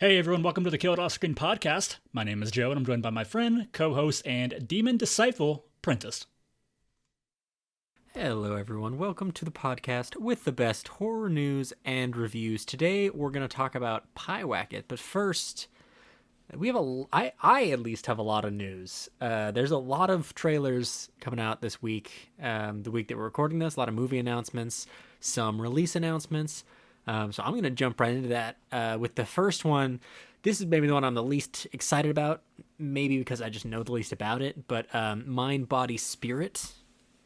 Hey everyone, welcome to the Kill It Off Screen podcast. My name is Joe and I'm joined by my friend, co-host, and demon disciple, Prentice. Hello everyone, welcome to the podcast with the best horror news and reviews. Today we're going to talk about Pyewacket, but first, I at least have a lot of news. There's a lot of trailers coming out this week, the week that we're recording this, a lot of movie announcements, some release announcements. So I'm going to jump right into that with the first one. This is maybe the one I'm the least excited about, maybe because I just know the least about it, but Mind, Body, Spirit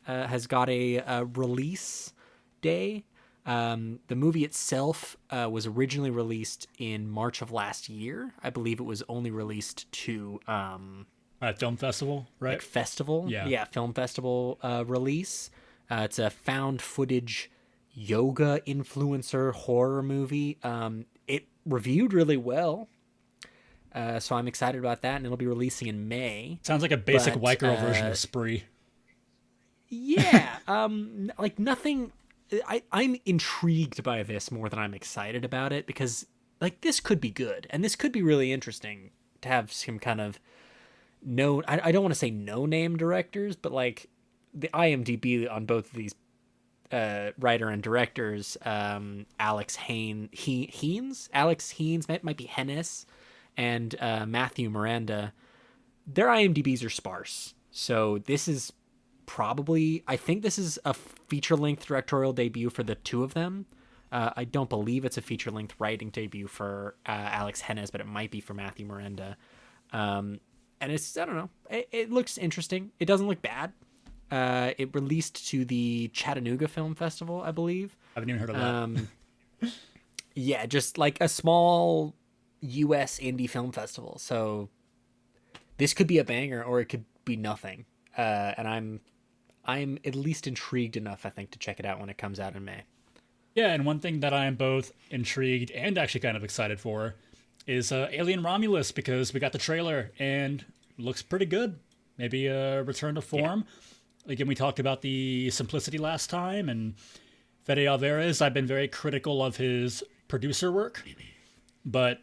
has got a release day. The movie itself was originally released in March of last year. I believe it was only released to Film festival, right? like festival, Yeah. film festival release. It's a found footage yoga influencer horror movie. It reviewed really well, so I'm excited about that, and it'll be releasing in May. Sounds like a basic But, white girl version of Spree. Yeah, like nothing. I'm intrigued by this more than I'm excited about it, because like this could be good, and this could be really interesting to have some kind of I don't want to say no name directors, but like the IMDb on both of these writer and directors, Alex Haynes, might be Hennis, and Matthew Miranda. Their IMDb's are sparse, so this is I think this is a feature-length directorial debut for the two of them. I don't believe it's a feature-length writing debut for Alex Hennis, but it might be for Matthew Miranda. And it's, I don't know, it looks interesting. It doesn't look bad. It released to the Chattanooga Film Festival, I believe. I haven't even heard of that. Yeah, just like a small U.S. indie film festival. So this could be a banger, or it could be nothing. And I'm at least intrigued enough, I think, to check it out when it comes out in May. Yeah, and one thing that I am both intrigued and actually kind of excited for is Alien Romulus, because we got the trailer and it looks pretty good. Maybe a return to form. Yeah. Again, we talked about the simplicity last time, and Fede Alvarez, I've been very critical of his producer work, but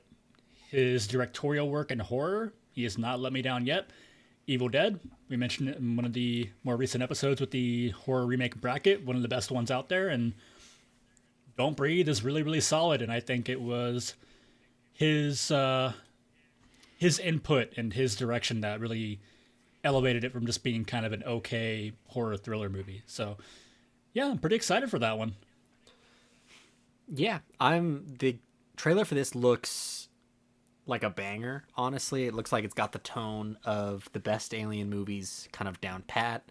his directorial work in horror, he has not let me down yet. Evil Dead, we mentioned it in one of the more recent episodes with the horror remake bracket, one of the best ones out there, and Don't Breathe is really, really solid, and I think it was his input and his direction that really elevated it from just being kind of an okay horror thriller movie. So, yeah, I'm pretty excited for that one. Yeah, the trailer for this looks like a banger. Honestly, it looks like it's got the tone of the best Alien movies kind of down pat.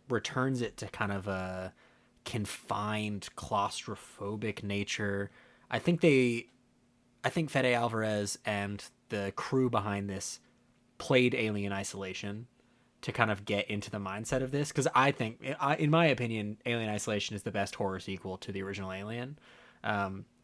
Returns it to kind of a confined, claustrophobic nature. I think Fede Alvarez and the crew behind this played Alien Isolation to kind of get into the mindset of this, because I think, in my opinion, Alien Isolation is the best horror sequel to the original Alien,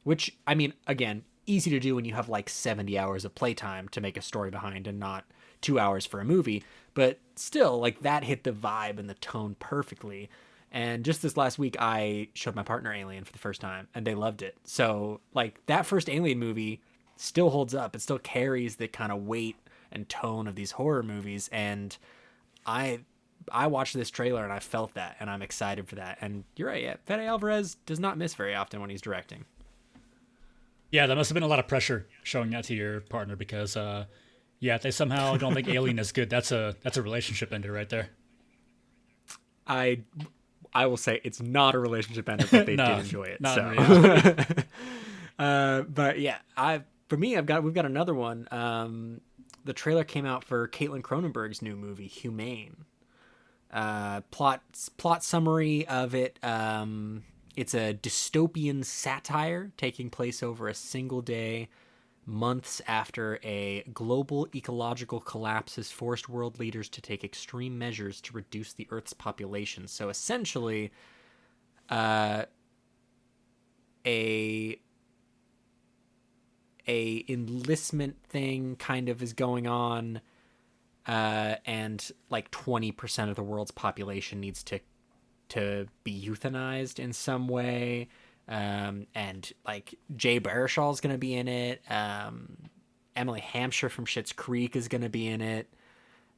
which, I mean, again, easy to do when you have like 70 hours of playtime to make a story behind and not 2 hours for a movie, but still, like, that hit the vibe and the tone perfectly. And just this last week, I showed my partner Alien for the first time, and they loved it. So, like, that first Alien movie still holds up. It still carries the kind of weight and tone of these horror movies, and I watched this trailer and I felt that, and I'm excited for that. And you're right, yeah, Fede Alvarez does not miss very often when he's directing. Yeah, that must have been a lot of pressure showing that to your partner, because if they somehow don't think Alien is good, that's a relationship ender right there. I will say it's not a relationship ender, but they did enjoy it. Not so. But yeah, we've got another one. The trailer came out for Caitlin Cronenberg's new movie, Humane. Plot summary of it. It's a dystopian satire taking place over a single day, months after a global ecological collapse has forced world leaders to take extreme measures to reduce the Earth's population. So essentially, a enlistment thing kind of is going on, and like 20% of the world's population needs to be euthanized in some way. And like Jay Baruchel's going to be in it. Emily Hampshire from Schitt's Creek is going to be in it.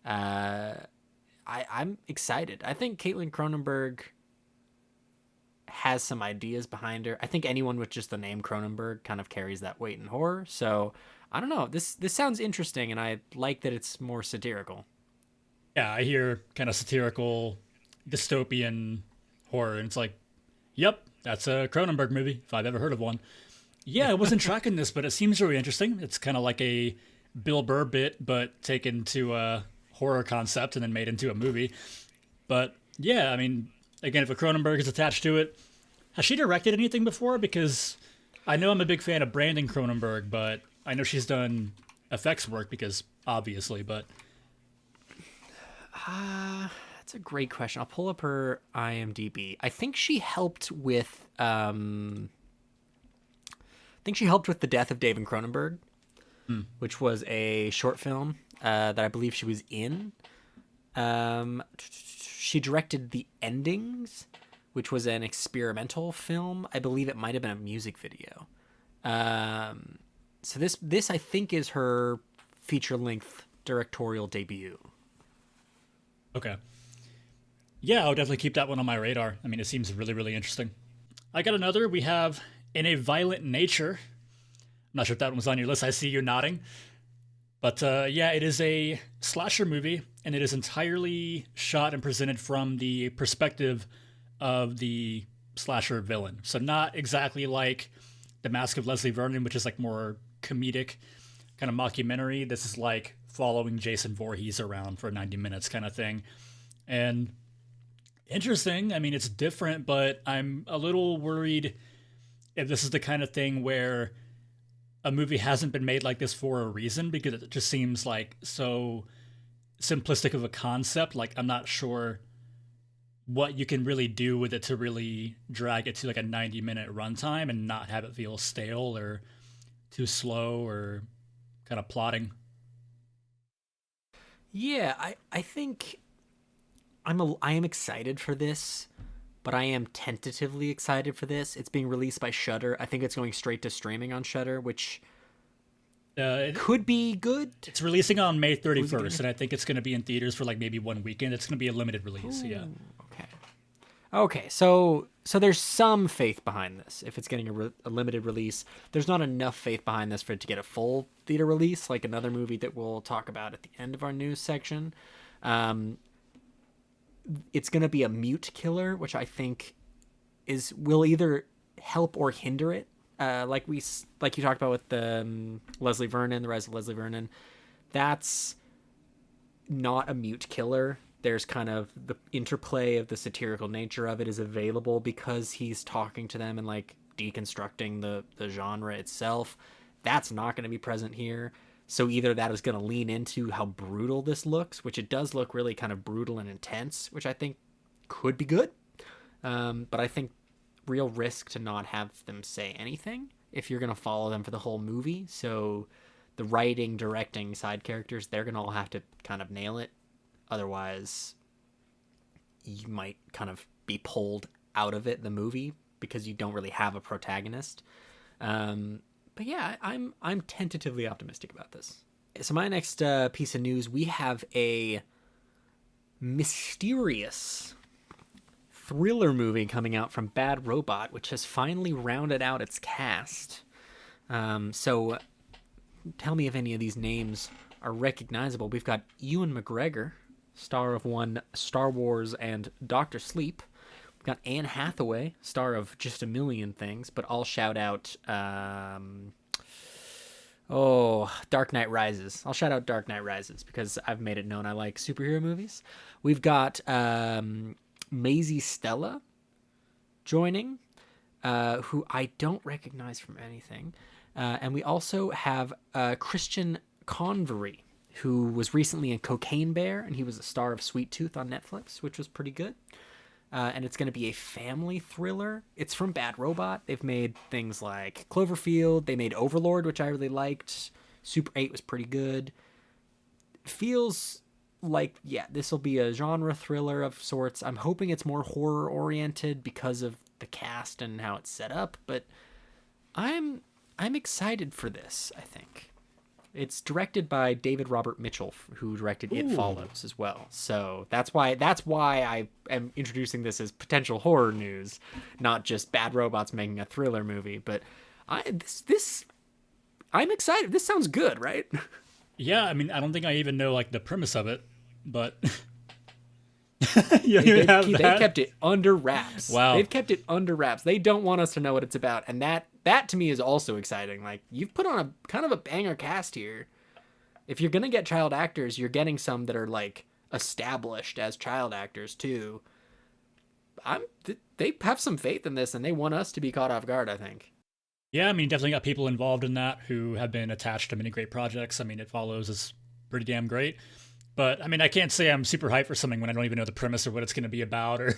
I'm excited. I think Caitlin Cronenberg has some ideas behind her. I think anyone with just the name Cronenberg kind of carries that weight in horror. So I don't know. This sounds interesting, and I like that it's more satirical. Yeah, I hear kind of satirical, dystopian horror, and it's like, yep, that's a Cronenberg movie if I've ever heard of one. Yeah, I wasn't tracking this, but it seems really interesting. It's kind of like a Bill Burr bit, but taken to a horror concept and then made into a movie. But yeah, I mean, again, if a Cronenberg is attached to it, has she directed anything before? Because I know I'm a big fan of Brandon Cronenberg, but I know she's done effects work because obviously, but That's a great question. I'll pull up her IMDb. I think she helped with The Death of David Cronenberg, which was a short film that I believe she was in. She directed The Endings, which was an experimental film. I believe it might have been a music video. So this I think is her feature-length directorial debut. okay. Yeah, I'll definitely keep that one on my radar. I mean, it seems really, really interesting. I got another. We have In a Violent Nature. I'm not sure if that one was on your list. I see you nodding. But yeah, it is a slasher movie, and it is entirely shot and presented from the perspective of the slasher villain. So not exactly like The Mask of Leslie Vernon, which is like more comedic, kind of mockumentary. This is like following Jason Voorhees around for 90 minutes kind of thing. And interesting. I mean, it's different, but I'm a little worried if this is the kind of thing where a movie hasn't been made like this for a reason, because it just seems like so simplistic of a concept. Like, I'm not sure what you can really do with it to really drag it to like a 90-minute runtime and not have it feel stale or too slow or kind of plotting. Yeah, I think I am excited for this, but I am tentatively excited for this. It's being released by Shudder. I think it's going straight to streaming on Shudder, which could be good. It's releasing on May 31st, and I think it's going to be in theaters for like maybe one weekend. It's going to be a limited release. Ooh, Yeah. Okay. So there's some faith behind this. If it's getting a limited release, there's not enough faith behind this for it to get a full theater release, like another movie that we'll talk about at the end of our news section. It's going to be a mute killer, which I think will either help or hinder it. Like you talked about with the Leslie Vernon, the Rise of Leslie Vernon. That's not a mute killer. There's kind of the interplay of the satirical nature of it is available because he's talking to them and like deconstructing the genre itself. That's not going to be present here. So either that is going to lean into how brutal this looks, which it does look really kind of brutal and intense, which I think could be good. But I think real risk to not have them say anything if you're going to follow them for the whole movie. So the writing, directing, side characters, they're going to all have to kind of nail it. Otherwise, you might kind of be pulled out of it, the movie, because you don't really have a protagonist. But yeah, I'm tentatively optimistic about this. So my next piece of news, we have a mysterious thriller movie coming out from Bad Robot, which has finally rounded out its cast. So tell me if any of these names are recognizable. We've got Ewan McGregor, star of one Star Wars and Doctor Sleep. We've got Anne Hathaway, star of Just a Million Things, but I'll shout out Dark Knight Rises. I'll shout out Dark Knight Rises because I've made it known I like superhero movies. We've got Maisie Stella joining, who I don't recognize from anything. And we also have Christian Convery, who was recently in Cocaine Bear, and he was the star of Sweet Tooth on Netflix, which was pretty good. And it's going to be a family thriller. It's from Bad Robot. They've made things like Cloverfield. They made Overlord, which I really liked. Super 8 was pretty good. Feels like, yeah, this will be a genre thriller of sorts. I'm hoping it's more horror-oriented because of the cast and how it's set up, but I'm excited for this, I think. It's directed by David Robert Mitchell, who directed It Follows as well. So that's why I am introducing this as potential horror news, not just bad robots making a thriller movie. But I'm excited. This sounds good, right? Yeah, I mean, I don't think I even know like the premise of it, but They kept it under wraps. Wow. They've kept it under wraps. They don't want us to know what it's about, and that to me is also exciting. Like, you've put on a kind of a banger cast here. If you're gonna get child actors, you're getting some that are like established as child actors too. They have some faith in this, and they want us to be caught off guard, I think. Yeah, I mean, definitely got people involved in that who have been attached to many great projects. I mean, It Follows is pretty damn great. But, I mean, I can't say I'm super hyped for something when I don't even know the premise or what it's going to be about or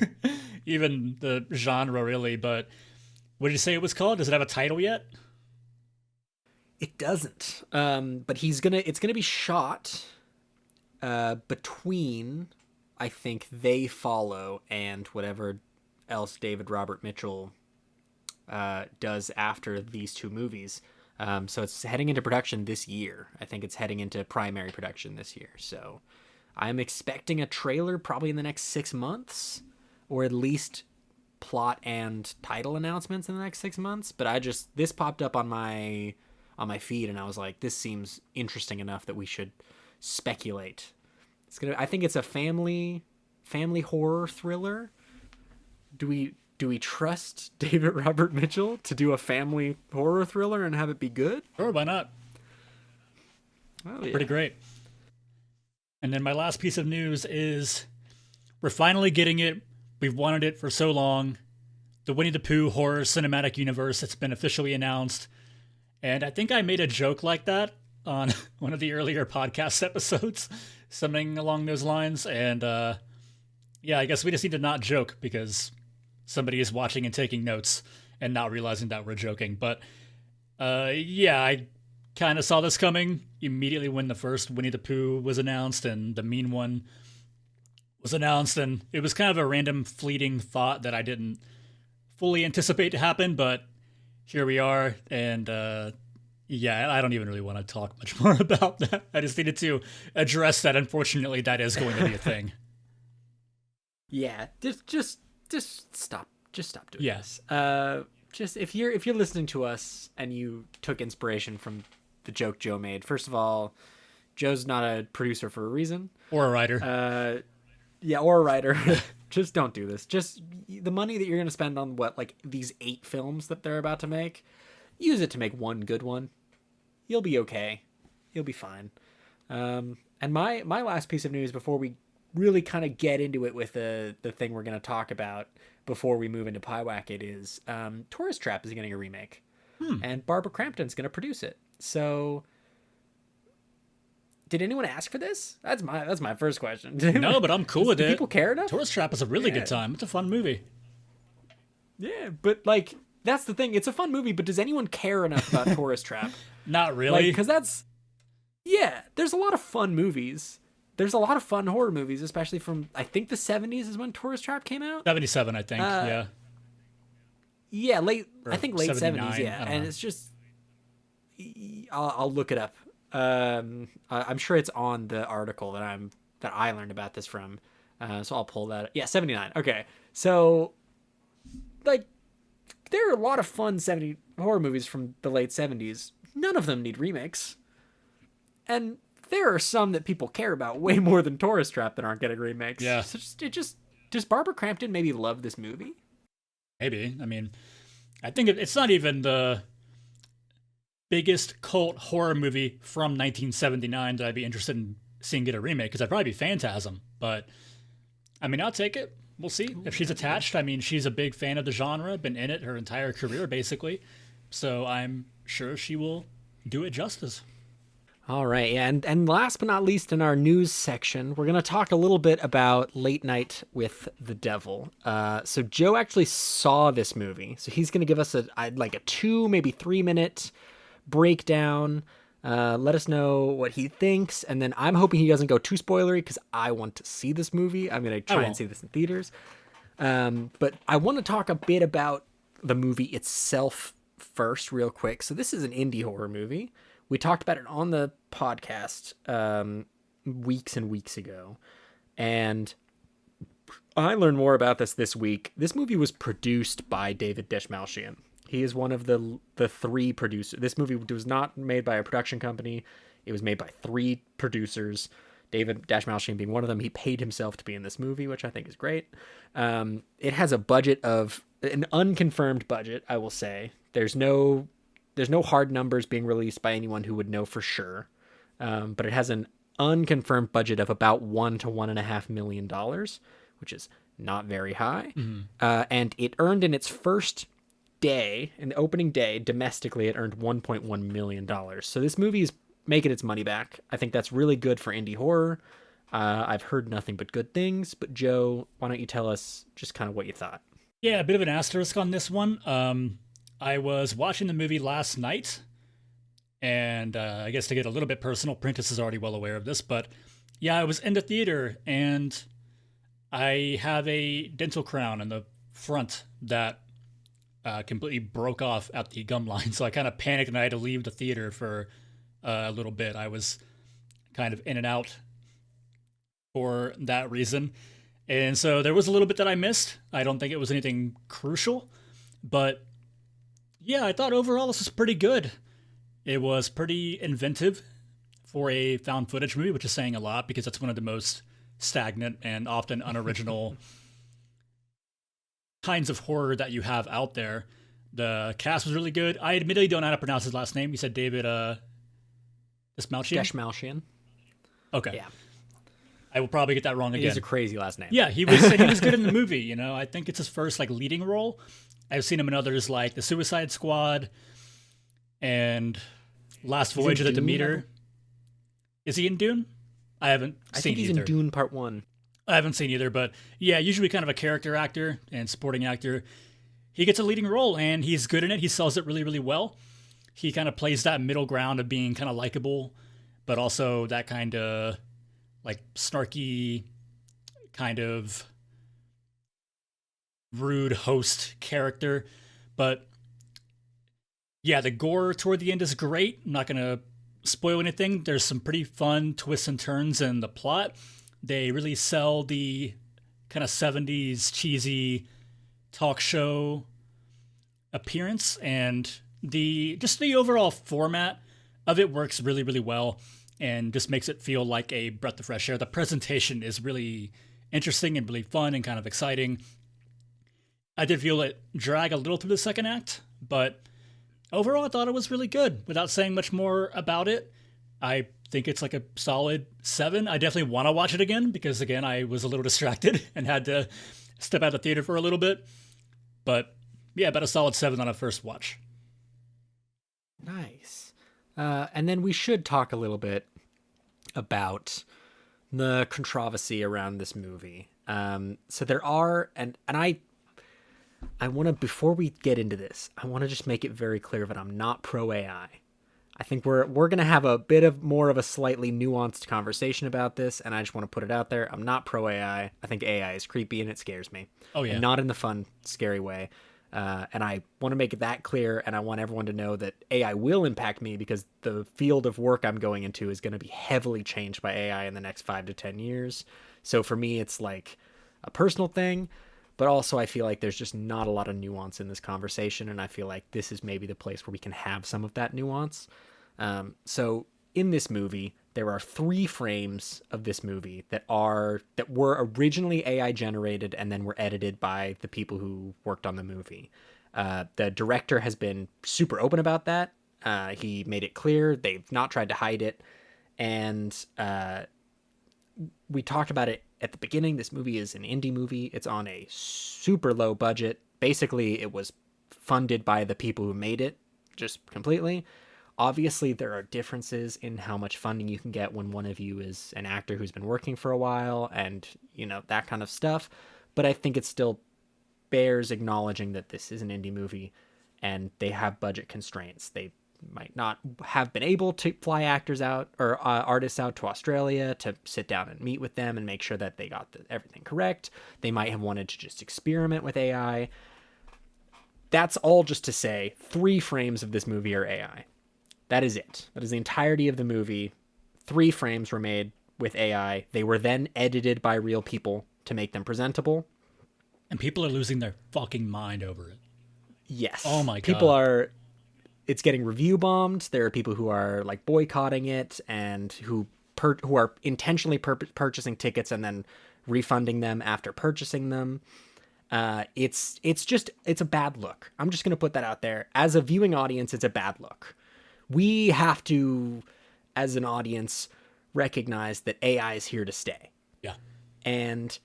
even the genre, really. But what did you say it was called? Does it have a title yet? It doesn't. But it's gonna be shot between, I think, They Follow and whatever else David Robert Mitchell does after these two movies. So it's heading into production this year. I think it's heading into primary production this year. So I'm expecting a trailer probably in the next 6 months, or at least plot and title announcements in the next 6 months. But this popped up on my feed, and I was like, this seems interesting enough that we should speculate. I think it's a family horror thriller. Do we trust David Robert Mitchell to do a family horror thriller and have it be good? Sure, why not? Oh, yeah. Pretty great. And then my last piece of news is we're finally getting it. We've wanted it for so long. The Winnie the Pooh horror cinematic universe, it's been officially announced. And I think I made a joke like that on one of the earlier podcast episodes, something along those lines. And yeah, I guess we just need to not joke because somebody is watching and taking notes and not realizing that we're joking. But yeah, I kind of saw this coming immediately when the first Winnie the Pooh was announced and the Mean One was announced. And it was kind of a random fleeting thought that I didn't fully anticipate to happen, but here we are. And yeah, I don't even really want to talk much more about that. I just needed to address that. Unfortunately, that is going to be a thing. Yeah, just stop doing Yes. this. Just if you're listening to us and you took inspiration from the joke Joe made, first of all, Joe's not a producer for a reason. Or a writer. Yeah, or a writer. Just don't do this. Just the money that you're going to spend on these 8 films that they're about to make, use it to make one good one. You'll be okay. You'll be fine. And my last piece of news before we really kind of get into it with the thing we're going to talk about before we move into Pyewacket is Tourist Trap is getting a remake. And Barbara Crampton's going to produce it. So did anyone ask for this? That's my first question. No, but I'm cool with it. People care enough? Tourist Trap is a really good time. It's a fun movie. Yeah, but that's the thing. It's a fun movie, but does anyone care enough about Tourist Trap? Not really. Because there's a lot of fun movies. There's a lot of fun horror movies, especially from, I think the 70s is when Tourist Trap came out. 77, I think. Yeah. Yeah, Or I think late 79, 70s, yeah. And know. it's just, I'll look it up. I'm sure it's on the article that I learned about this from. So I'll pull that. Yeah, 79. Okay. So, there are a lot of fun 70 horror movies from the late 70s. None of them need remakes. And there are some that people care about way more than Tourist Trap that aren't getting remakes. Yeah. So does Barbara Crampton maybe love this movie? Maybe. I mean, I think it's not even the biggest cult horror movie from 1979 that I'd be interested in seeing get a remake, because that'd probably be Phantasm. But, I mean, I'll take it. We'll see. If she's attached, I mean, she's a big fan of the genre, been in it her entire career, basically. So I'm sure she will do it justice. All right, yeah, and last but not least in our news section, we're going to talk a little bit about Late Night with the Devil. So Joe actually saw this movie, so he's going to give us a 2, maybe 3 minute breakdown. Let us know what he thinks, and then I'm hoping he doesn't go too spoilery because I want to see this movie. I'm going to try and see this in theaters. But I want to talk a bit about the movie itself first, real quick. So this is an indie horror movie. We talked about it on the podcast weeks and weeks ago, and I learned more about this week. This movie was produced by David Dashmalchian. He is one of the three producers. This movie was not made by a production company. It was made by three producers. David Dashmalchian being one of them. He paid himself to be in this movie, which I think is great. It has a budget of an unconfirmed budget, I will say. There's no hard numbers being released by anyone who would know for sure. But it has an unconfirmed budget of about $1 to $1.5 million, which is not very high. And it earned in its first day, in the opening day, domestically, it earned $1.1 million. So this movie is making its money back. I think that's really good for indie horror. I've heard nothing but good things. But Joe, why don't you tell us just kind of what you thought? Yeah, a bit of an asterisk on this one. I was watching the movie last night, and I guess to get a little bit personal, Prentice is already well aware of this, but yeah, I was in the theater, and I have a dental crown in the front that completely broke off at the gum line, so I kind of panicked and I had to leave the theater for a little bit. I was kind of in and out for that reason. And so there was a little bit that I missed. I don't think it was anything crucial, but yeah, I thought overall this was pretty good. It was pretty inventive for a found footage movie, which is saying a lot because it's one of the most stagnant and often unoriginal kinds of horror that you have out there. The cast was really good. I admittedly don't know how to pronounce his last name. You said David Dashmalchian. Okay. Yeah. I will probably get that wrong again. It's a crazy last name. Yeah, he was good in the movie, you know. I think it's his first like leading role. I've seen him in others like The Suicide Squad and Last Voyage of the Demeter. Is he in Dune? I haven't seen either. I think he's in Dune Part 1. I haven't seen either, but yeah, usually kind of a character actor and supporting actor. He gets a leading role and he's good in it. He sells it really, really well. He kind of plays that middle ground of being kind of likable, but also that kind of like snarky, kind of rude host character. But yeah, the gore toward the end is great. I'm not going to spoil anything. There's some pretty fun twists and turns in the plot. They really sell the kind of 70s cheesy talk show appearance, and the overall format of it works really, really well and just makes it feel like a breath of fresh air. The presentation is really interesting and really fun and kind of exciting. I did feel it drag a little through the second act, but overall I thought it was really good. Without saying much more about it, I think it's like a solid 7. I definitely want to watch it again because, again, I was a little distracted and had to step out of the theater for a little bit. But yeah, about a solid 7 on a first watch. Nice. And then we should talk a little bit about the controversy around this movie. So there are, and I want to, before we get into this, I want to just make it very clear that I'm not pro AI. I think we're going to have a bit of more of a slightly nuanced conversation about this, and I just want to put it out there. I'm not pro AI. I think AI is creepy and it scares me. Oh yeah, and not in the fun, scary way. And I want to make it that clear, and I want everyone to know that AI will impact me because the field of work I'm going into is going to be heavily changed by AI in the next 5 to 10 years. So for me, it's like a personal thing, but also I feel like there's just not a lot of nuance in this conversation, and I feel like this is maybe the place where we can have some of that nuance. So in this movie, there are 3 frames of this movie that were originally AI generated and then were edited by the people who worked on the movie. The director has been super open about that. He made it clear. They've not tried to hide it. And we talked about it at the beginning. This movie is an indie movie. It's on a super low budget. Basically, it was funded by the people who made it, just completely. Obviously, there are differences in how much funding you can get when one of you is an actor who's been working for a while and, you know, that kind of stuff. But I think it still bears acknowledging that this is an indie movie and they have budget constraints. might not have been able to fly actors out or artists out to Australia to sit down and meet with them and make sure that they got everything correct. They might have wanted to just experiment with AI. That's all just to say 3 frames of this movie are AI. That is it. That is the entirety of the movie. 3 frames were made with AI. They were then edited by real people to make them presentable. And people are losing their fucking mind over it. Yes. Oh my God. It's getting review bombed. There are people who are like boycotting it and who are intentionally purchasing tickets and then refunding them after purchasing them. It's a bad look. I'm just going to put that out there. As a viewing audience, it's a bad look. We have to, as an audience, recognize that AI is here to stay. Yeah. And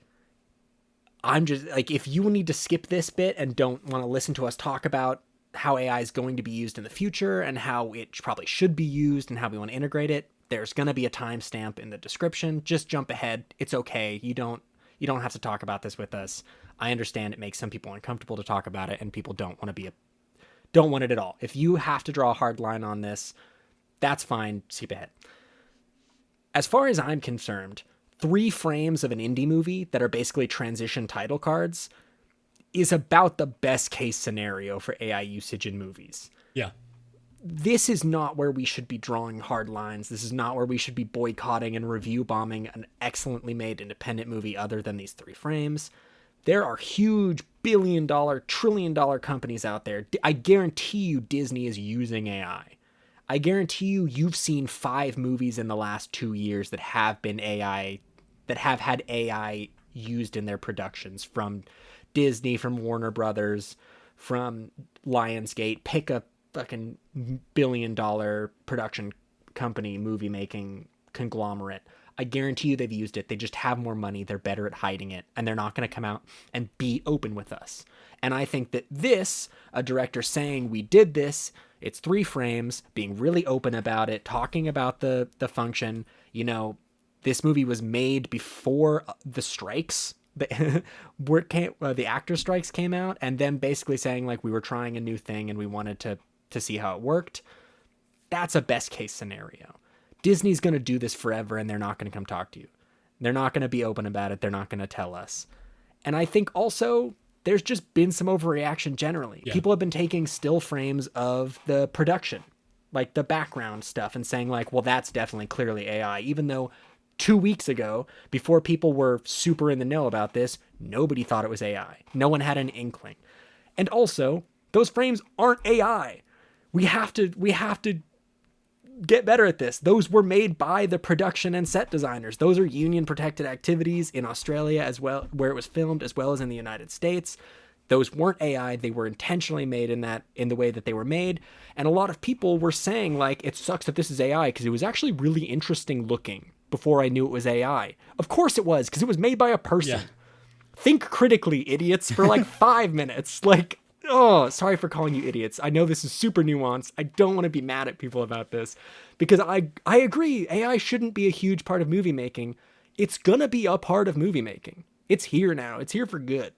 I'm just like, if you need to skip this bit and don't want to listen to us talk about how AI is going to be used in the future and how it probably should be used and how we want to integrate it, there's going to be a timestamp in the description. Just jump ahead. It's okay. You don't have to talk about this with us. I understand it makes some people uncomfortable to talk about it and people don't want it at all. If you have to draw a hard line on this, that's fine. Skip ahead. As far as I'm concerned, 3 frames of an indie movie that are basically transition title cards is about the best case scenario for AI usage in movies. Yeah. This is not where we should be drawing hard lines. This is not where we should be boycotting and review bombing an excellently made independent movie other than these 3 frames. There are huge billion-dollar, trillion-dollar companies out there. I guarantee you Disney is using AI. I guarantee you've seen 5 movies in the last 2 years that have been AI, that have had AI used in their productions, from Disney, from Warner Brothers, from Lionsgate. Pick a fucking billion-dollar production company, movie-making conglomerate. I guarantee you they've used it. They just have more money. They're better at hiding it, and they're not going to come out and be open with us. And I think that a director saying we did this, it's 3 frames, being really open about it, talking about the function. You know, this movie was made before the strikes. The actor strikes came out, and them basically saying like we were trying a new thing and we wanted to see how it worked. That's a best case scenario. Disney's going to do this forever and they're not going to come talk to you. They're not going to be open about it. They're not going to tell us. And I think also there's just been some overreaction generally. Yeah. People have been taking still frames of the production, like the background stuff, and saying like, well, that's definitely clearly AI, even though 2 weeks ago, before people were super in the know about this, nobody thought it was AI. No one had an inkling. And also, those frames aren't AI. We have to get better at this. Those were made by the production and set designers. Those are union protected activities in Australia as well, where it was filmed, as well as in the United States. Those weren't AI. They were intentionally made in the way that they were made. And a lot of people were saying like, it sucks that this is AI because it was actually really interesting looking before I knew it was AI. Of course it was, because it was made by a person. Yeah. Think critically, idiots, for like 5 minutes. Like, oh, sorry for calling you idiots. I know this is super nuanced. I don't want to be mad at people about this, because I agree. AI shouldn't be a huge part of movie making. It's gonna be a part of movie making. It's here now. It's here for good.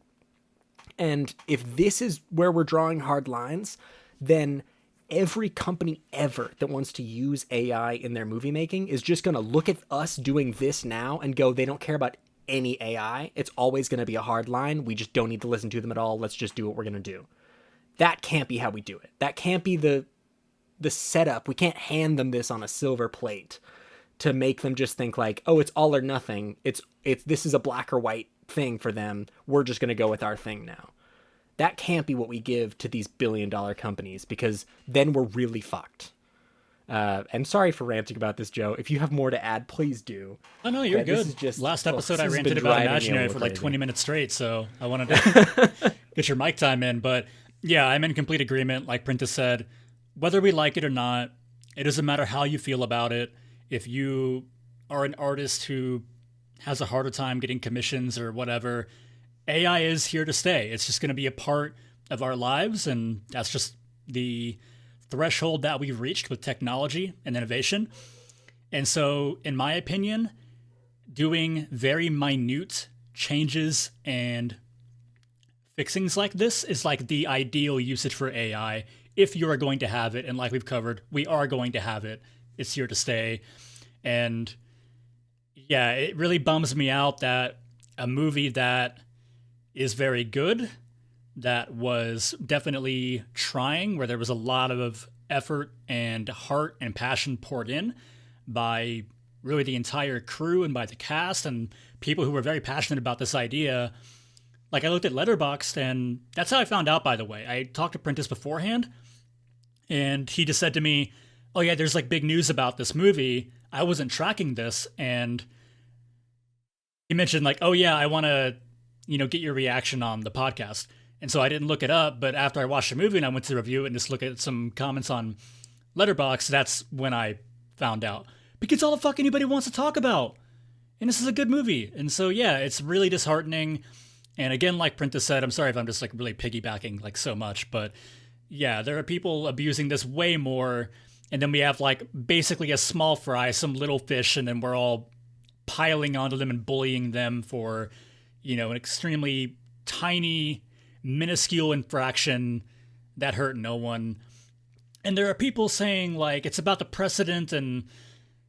And if this is where we're drawing hard lines, then every company ever that wants to use AI in their movie making is just gonna look at us doing this now and go, they don't care about any AI. It's always going to be a hard line. We just don't need to listen to them at all. Let's just do what we're going to do. That can't be how we do it. That can't be the setup. We can't hand them this on a silver plate to make them just think like, oh, it's all or nothing. This is a black or white thing for them. We're just going to go with our thing now. That can't be what we give to these billion-dollar companies, because then we're really fucked. And sorry for ranting about this, Joe. If you have more to add, please do. Oh, no, you're good. Last episode, I ranted about Imaginary for like 20 minutes straight, so I wanted to get your mic time in. But yeah, I'm in complete agreement. Like Prentice said, whether we like it or not, it doesn't matter how you feel about it. If you are an artist who has a harder time getting commissions or whatever, AI is here to stay. It's just going to be a part of our lives, and that's just the threshold that we've reached with technology and innovation. And so, in my opinion, doing very minute changes and fixings like this is like the ideal usage for AI if you are going to have it, and like we've covered, we are going to have it. It's here to stay. And yeah, it really bums me out that a movie that is very good, that was definitely trying, where there was a lot of effort and heart and passion poured in by really the entire crew and by the cast and people who were very passionate about this idea. Like, I looked at Letterboxd, and that's how I found out, by the way. I talked to Prentice beforehand, and he just said to me, oh yeah, there's like big news about this movie. I wasn't tracking this, and he mentioned like, oh yeah, I want to, get your reaction on the podcast. And so I didn't look it up, but after I watched the movie and I went to review it and just look at some comments on Letterboxd, that's when I found out. Because all the fuck anybody wants to talk about. And this is a good movie. And so yeah, it's really disheartening. And again, like Prentice said, I'm sorry if I'm just like really piggybacking like so much, but yeah, there are people abusing this way more. And then we have like basically a small fry, some little fish, and then we're all piling onto them and bullying them for, an extremely tiny, minuscule infraction that hurt no one. And there are people saying like it's about the precedent and,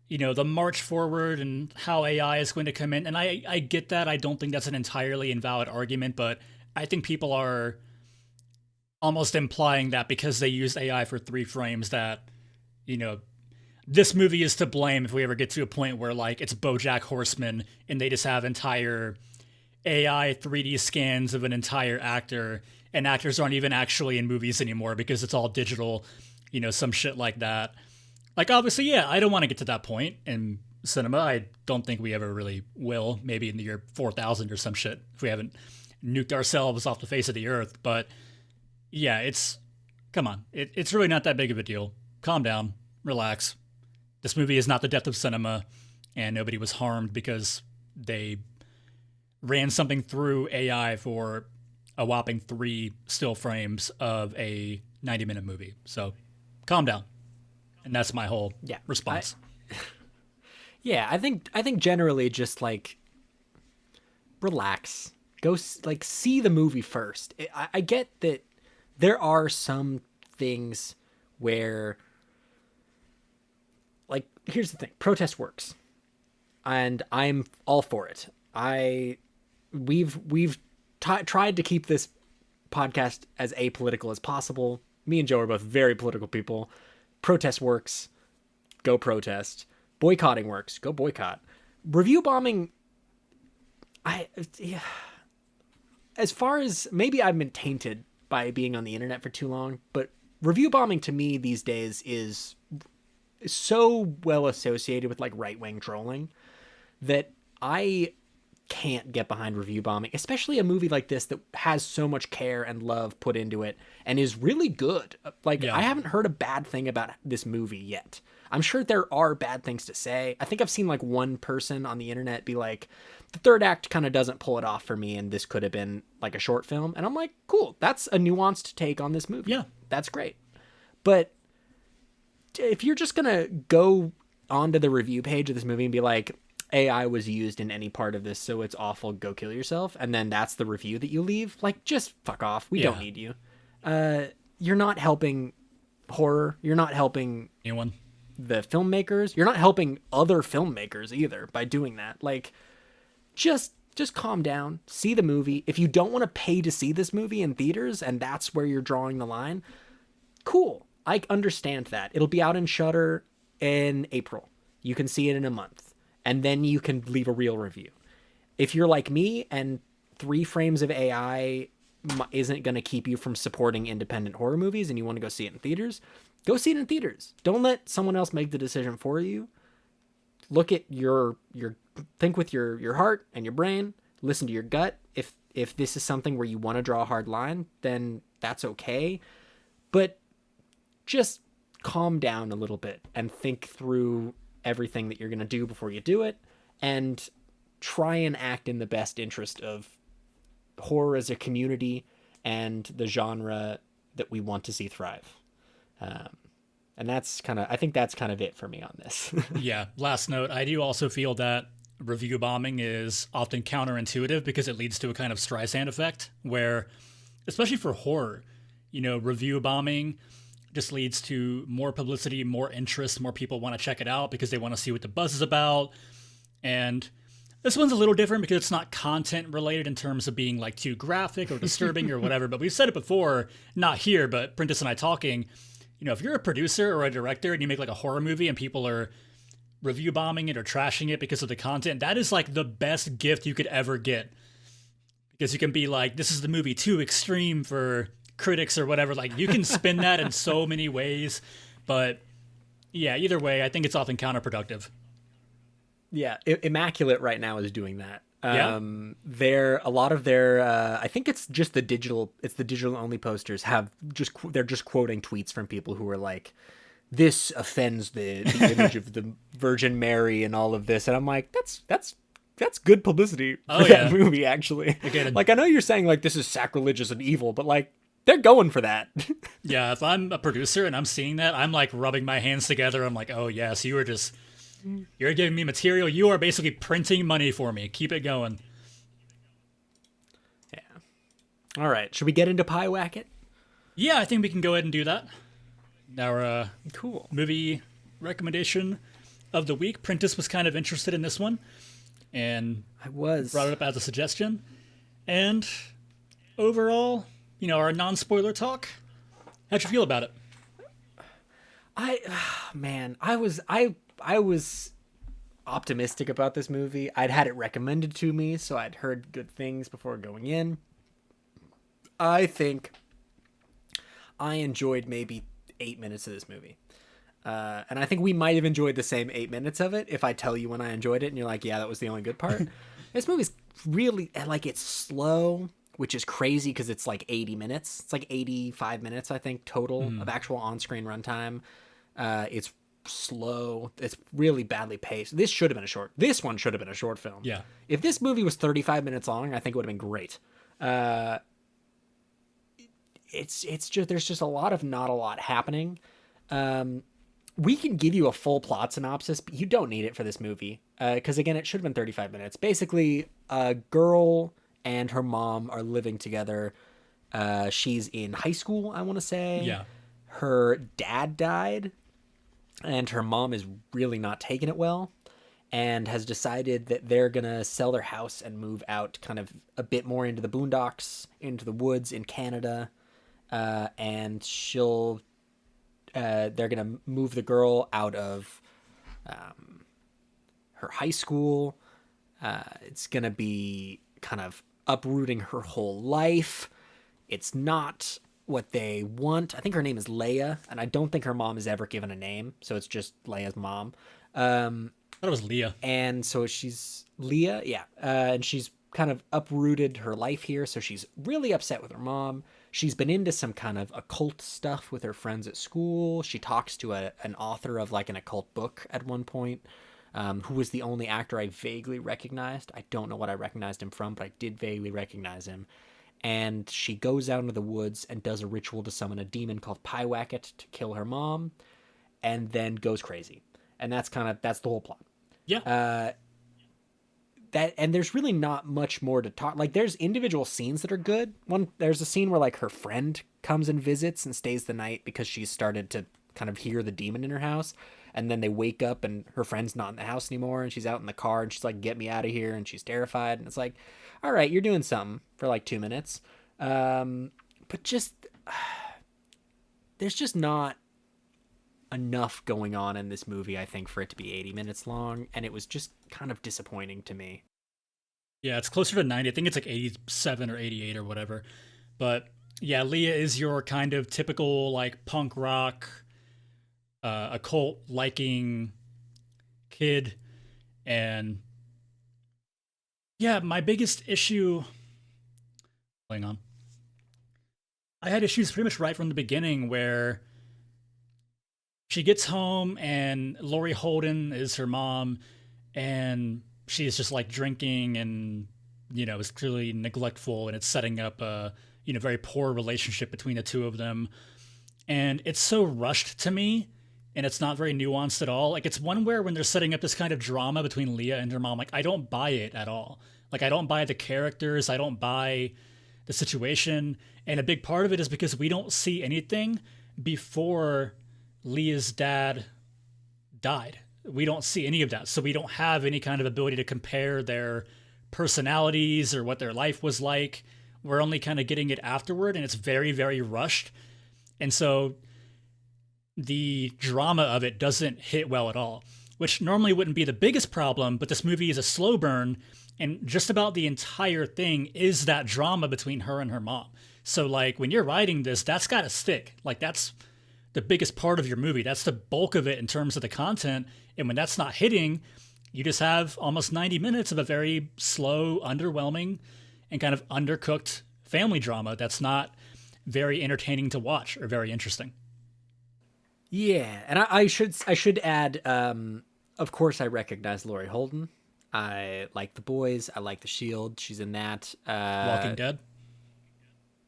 the march forward and how AI is going to come in. And I get that. I don't think that's an entirely invalid argument, but I think people are almost implying that because they used AI for 3 frames that, this movie is to blame if we ever get to a point where like it's BoJack Horseman and they just have entire AI 3D scans of an entire actor and actors aren't even actually in movies anymore because it's all digital, some shit like that. Like, obviously, yeah, I don't want to get to that point in cinema. I don't think we ever really will, maybe in the year 4000 or some shit, if we haven't nuked ourselves off the face of the earth. But yeah, come on. It's really not that big of a deal. Calm down, relax. This movie is not the death of cinema, and nobody was harmed because they ran something through AI for a whopping 3 still frames of a 90-minute movie. So calm down. And that's my whole response. I think generally just like relax. Go like see the movie first. I get that there are some things where, like, here's the thing. Protest works. And I'm all for it. We've tried to keep this podcast as apolitical as possible. Me and Joe are both very political people. Protest works. Go protest. Boycotting works. Go boycott. Review bombing. As far as maybe I've been tainted by being on the internet for too long, but review bombing to me these days is so well associated with like right-wing trolling that I can't get behind review bombing, especially a movie like this that has so much care and love put into it and is really good. Like, I haven't heard a bad thing about this movie yet. I'm sure there are bad things to say. I think I've seen like one person on the internet be like, the third act kind of doesn't pull it off for me and this could have been like a short film. And I'm like, cool, that's a nuanced take on this movie. Yeah. That's great. But if you're just going to go onto the review page of this movie and be like, AI was used in any part of this, so it's awful, go kill yourself, and then that's the review that you leave, like, just fuck off. We don't need you. You're not helping horror. You're not helping anyone. The filmmakers. You're not helping other filmmakers either by doing that. Like, just calm down. See the movie. If you don't want to pay to see this movie in theaters, and that's where you're drawing the line, cool. I understand that. It'll be out in Shudder in April. You can see it in a month. And then you can leave a real review. If you're like me and 3 frames of AI isn't going to keep you from supporting independent horror movies and you want to go see it in theaters, go see it in theaters. Don't let someone else make the decision for you. Look at think with your heart and your brain. Listen to your gut. If this is something where you want to draw a hard line, then that's okay. But just calm down a little bit and think through everything that you're going to do before you do it, and try and act in the best interest of horror as a community and the genre that we want to see thrive. And I think that's kind of it for me on this. Yeah. Last note, I do also feel that review bombing is often counterintuitive because it leads to a kind of Streisand effect where, especially for horror, review bombing just leads to more publicity, more interest, more people want to check it out because they want to see what the buzz is about. And this one's a little different because it's not content related in terms of being like too graphic or disturbing or whatever. But we've said it before, not here, but Prentice and I talking, if you're a producer or a director and you make like a horror movie and people are review bombing it or trashing it because of the content, that is like the best gift you could ever get. Because you can be like, this is the movie too extreme for critics or whatever. Like, you can spin that in so many ways. But yeah, either way, I think it's often counterproductive. Yeah, Immaculate right now is doing that. Yeah. A lot of their I think it's just the digital only posters they're just quoting tweets from people who are like, this offends the image of the Virgin Mary and all of this, and I'm like, that's good publicity for that movie, actually. Again, like, I know you're saying like this is sacrilegious and evil, but like they're going for that. Yeah, if I'm a producer and I'm seeing that, I'm like rubbing my hands together. I'm like, oh yes, you're giving me material. You are basically printing money for me. Keep it going. Yeah. All right. Should we get into Pyewacket? Yeah, I think we can go ahead and do that. Our cool movie recommendation of the week. Prentice was kind of interested in this one, and brought it up as a suggestion. And overall, our non-spoiler talk. How'd you feel about it? I was optimistic about this movie. I'd had it recommended to me, so I'd heard good things before going in. I think I enjoyed maybe 8 minutes of this movie. And I think we might have enjoyed the same 8 minutes of it if I tell you when I enjoyed it and you're like, yeah, that was the only good part. This movie's really, like, it's slow, which is crazy because it's like 80 minutes. It's like 85 minutes, I think, total of actual on-screen runtime. It's slow. It's really badly paced. This one should have been a short film. Yeah. If this movie was 35 minutes long, I think it would have been great. It's just, there's just not a lot happening. We can give you a full plot synopsis, but you don't need it for this movie. Because again, it should have been 35 minutes. Basically, a girl and her mom are living together. She's in high school, I want to say. Yeah. Her dad died, and her mom is really not taking it well, and has decided that they're going to sell their house and move out kind of a bit more into the boondocks, into the woods in Canada. And they're going to move the girl out of her high school. It's going to be kind of uprooting her whole life. It's not what they want. I think her name is Leia, and I don't think her mom is ever given a name, so it's just Leia's mom. I thought it was Leah. And so she's Leah, yeah. And she's kind of uprooted her life here, so she's really upset with her mom. She's been into some kind of occult stuff with her friends at school. She talks to an author of like an occult book at one point, who was the only actor I vaguely recognized. I don't know what I recognized him from, but I did vaguely recognize him. And she goes out into the woods and does a ritual to summon a demon called Pyewacket to kill her mom, and then goes crazy. And that's the whole plot. Yeah. And there's really not much more to talk. Like, there's individual scenes that are good. There's a scene where like her friend comes and visits and stays the night because she's started to kind of hear the demon in her house. And then they wake up and her friend's not in the house anymore, and she's out in the car and she's like, get me out of here. And she's terrified. And it's like, all right, you're doing something for like 2 minutes. But just, there's just not enough going on in this movie, I think, for it to be 80 minutes long. And it was just kind of disappointing to me. Yeah, it's closer to 90. I think it's like 87 or 88 or whatever. But yeah, Leah is your kind of typical like punk rock, occult liking kid. And yeah, my biggest issue, hang on, I had issues pretty much right from the beginning where she gets home and Laurie Holden is her mom, and she's just like drinking and, is clearly neglectful, and it's setting up a, very poor relationship between the two of them. And it's so rushed to me, and it's not very nuanced at all. Like, it's one where when they're setting up this kind of drama between Leah and her mom, like, I don't buy it at all. Like, I don't buy the characters. I don't buy the situation. And a big part of it is because we don't see anything before Leah's dad died. We don't see any of that. So we don't have any kind of ability to compare their personalities or what their life was like. We're only kind of getting it afterward, and it's very, very rushed. And so the drama of it doesn't hit well at all, which normally wouldn't be the biggest problem, but this movie is a slow burn, and just about the entire thing is that drama between her and her mom. So, like, when you're writing this, that's got to stick. Like, that's the biggest part of your movie. That's the bulk of it in terms of the content. And when that's not hitting, you just have almost 90 minutes of a very slow, underwhelming, and kind of undercooked family drama that's not very entertaining to watch or very interesting. Yeah, and I should add, of course, I recognize Laurie Holden. I like The Boys. I like The Shield. She's in that. Walking Dead.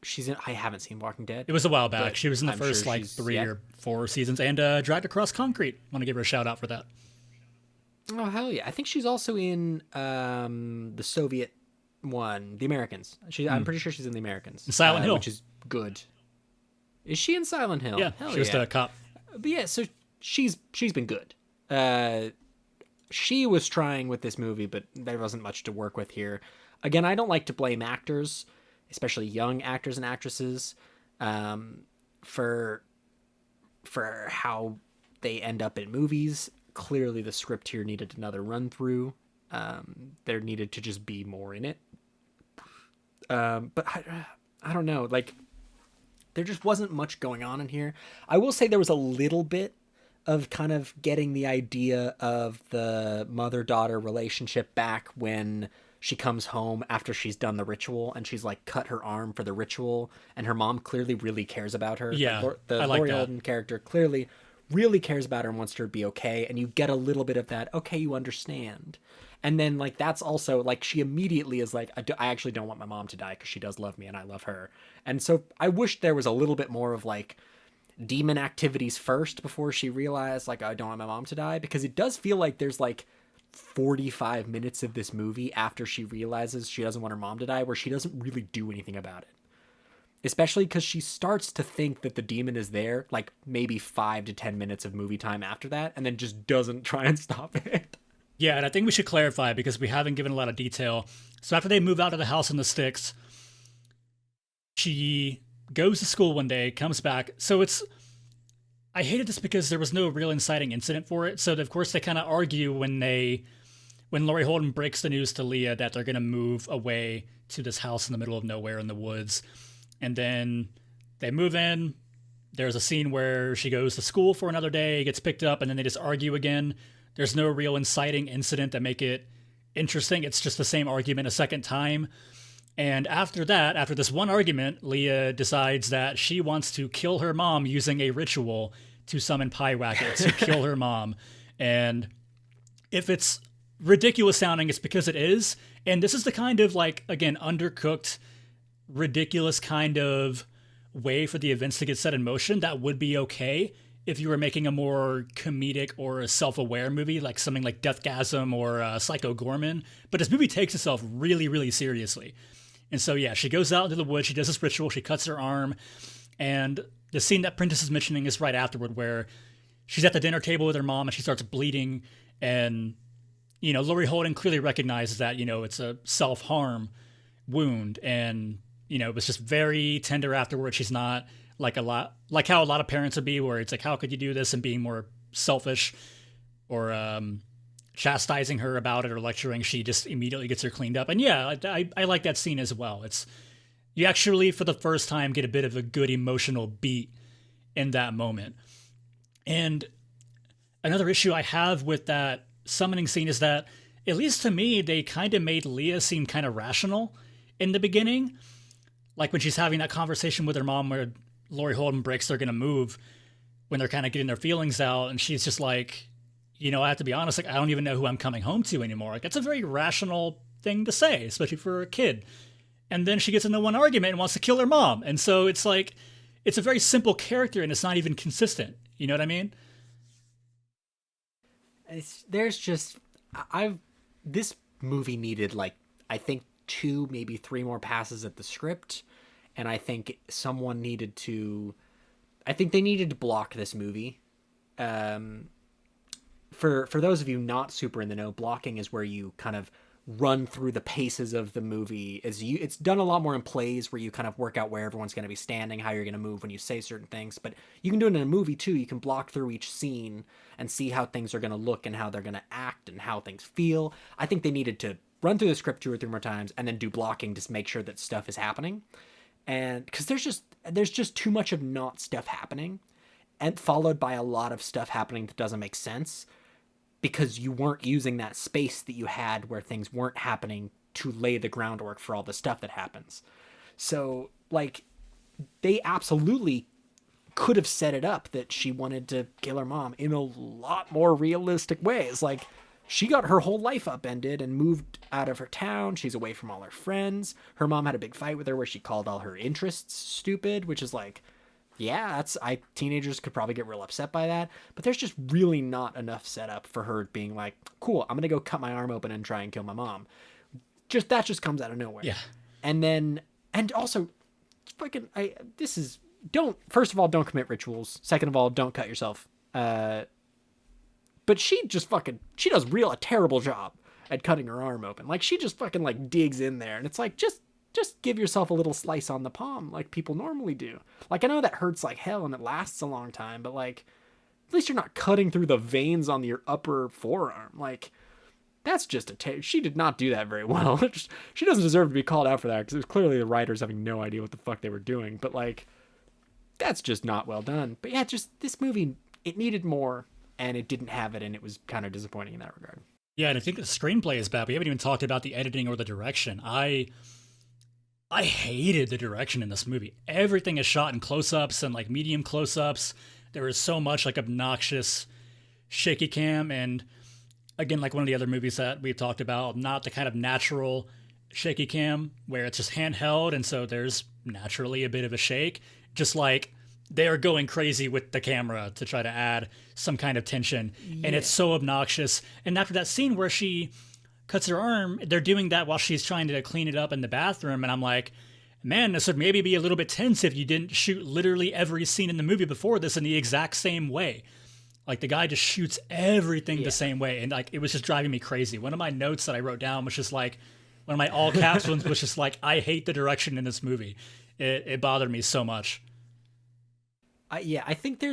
She's in. I haven't seen Walking Dead. It was a while back. She was in the I'm first sure like she's- 3 yeah. or 4 seasons, and Dragged Across Concrete. Want to give her a shout out for that. Oh hell yeah! I think she's also in the Soviet one, The Americans. I'm pretty sure she's in The Americans. Silent Hill. Which is good. Is she in Silent Hill? Yeah, Hell she was yeah. the cop. But yeah, so she's been good. She was trying with this movie, but there wasn't much to work with here. Again, I don't like to blame actors, especially young actors and actresses, for how they end up in movies. Clearly, the script here needed another run through. There needed to just be more in it. But I don't know, like, there just wasn't much going on in here. I will say there was a little bit of kind of getting the idea of the mother-daughter relationship back when she comes home after she's done the ritual and she's like cut her arm for the ritual, and her mom clearly really cares about her. Yeah, The I like Laurie that. Holden character clearly really cares about her and wants her to be okay, and you get a little bit of that, okay, you understand. And then, like, that's also, like, she immediately is like, I actually don't want my mom to die because she does love me and I love her. And so I wish there was a little bit more of, like, demon activities first before she realized, like, I don't want my mom to die, because it does feel like there's, like, 45 minutes of this movie after she realizes she doesn't want her mom to die where she doesn't really do anything about it. Especially because she starts to think that the demon is there, like, maybe 5 to 10 minutes of movie time after that, and then just doesn't try and stop it. Yeah, and I think we should clarify because we haven't given a lot of detail. So after they move out of the house in the sticks, she goes to school one day, comes back. So I hated this because there was no real inciting incident for it. So of course they kind of argue when Laurie Holden breaks the news to Leah that they're going to move away to this house in the middle of nowhere in the woods. And then they move in. There's a scene where she goes to school for another day, gets picked up, and then they just argue again. There's no real inciting incident that make it interesting. It's just the same argument a second time. And after that, after this one argument, Leah decides that she wants to kill her mom using a ritual to summon Pyewacket to kill her mom. And if it's ridiculous sounding, it's because it is. And this is the kind of, like, again, undercooked, ridiculous kind of way for the events to get set in motion that would be okay if you were making a more comedic or a self-aware movie, like something like Deathgasm or Psycho Gorman. But this movie takes itself really, really seriously. And so, yeah, she goes out into the woods, she does this ritual, she cuts her arm, and the scene that Prentice is mentioning is right afterward, where she's at the dinner table with her mom and she starts bleeding, and, you know, Laurie Holden clearly recognizes that, you know, it's a self-harm wound, and, you know, it was just very tender afterward. She's not like how a lot of parents would be, where it's like, how could you do this, and being more selfish or chastising her about it or lecturing. She just immediately gets her cleaned up. And yeah, I like that scene as well. You actually, for the first time, get a bit of a good emotional beat in that moment. And another issue I have with that summoning scene is that, at least to me, they kind of made Leah seem kind of rational in the beginning. Like when she's having that conversation with her mom where Laurie Holden breaks they're going to move, when they're kind of getting their feelings out, and she's just like, you know, I have to be honest, like, I don't even know who I'm coming home to anymore. Like, that's a very rational thing to say, especially for a kid. And then she gets into one argument and wants to kill her mom. And so it's like, it's a very simple character and it's not even consistent. You know what I mean? This movie needed, like, I think 2, maybe 3 more passes at the script. And I think someone needed to, I think they needed to block this movie. For those of you not super in the know, blocking is where you kind of run through the paces of the movie. It's done a lot more in plays where you kind of work out where everyone's going to be standing, how you're going to move when you say certain things. But you can do it in a movie too. You can block through each scene and see how things are going to look and how they're going to act and how things feel. I think they needed to run through the script 2 or 3 more times and then do blocking to make sure that stuff is happening. And because there's just too much of not stuff happening, and followed by a lot of stuff happening that doesn't make sense, because you weren't using that space that you had where things weren't happening to lay the groundwork for all the stuff that happens. So, like, they absolutely could have set it up that she wanted to kill her mom in a lot more realistic ways. Like, she got her whole life upended and moved out of her town. She's away from all her friends. Her mom had a big fight with her where she called all her interests stupid, which is like, yeah, teenagers could probably get real upset by that, but there's just really not enough setup for her being like, cool, I'm gonna go cut my arm open and try and kill my mom. That just comes out of nowhere. Yeah. And also, first of all, don't commit rituals. Second of all, don't cut yourself. But she does a terrible job at cutting her arm open. Like, she just fucking like digs in there, and it's like, just give yourself a little slice on the palm like people normally do. Like, I know that hurts like hell and it lasts a long time, but like, at least you're not cutting through the veins on your upper forearm. Like, that's just she did not do that very well. She doesn't deserve to be called out for that, because it was clearly the writers having no idea what the fuck they were doing. But like, that's just not well done. But yeah, just this movie, it needed more, and it didn't have it, and it was kind of disappointing in that regard. Yeah, and I think the screenplay is bad. We haven't even talked about the editing or the direction. I hated the direction in this movie. Everything is shot in close-ups and like medium close-ups. There is so much like obnoxious shaky cam, and again, like one of the other movies that we've talked about, not the kind of natural shaky cam where it's just handheld, and so there's naturally a bit of a shake. Just like they are going crazy with the camera to try to add some kind of tension, and it's so obnoxious. And after that scene where she cuts her arm, they're doing that while she's trying to clean it up in the bathroom, and I'm like, man, this would maybe be a little bit tense if you didn't shoot literally every scene in the movie before this in the exact same way. Like, the guy just shoots everything the same way, and like, it was just driving me crazy. One of my notes that I wrote down was just like, one of my all caps ones was just like, I hate the direction in this movie. It bothered me so much. I think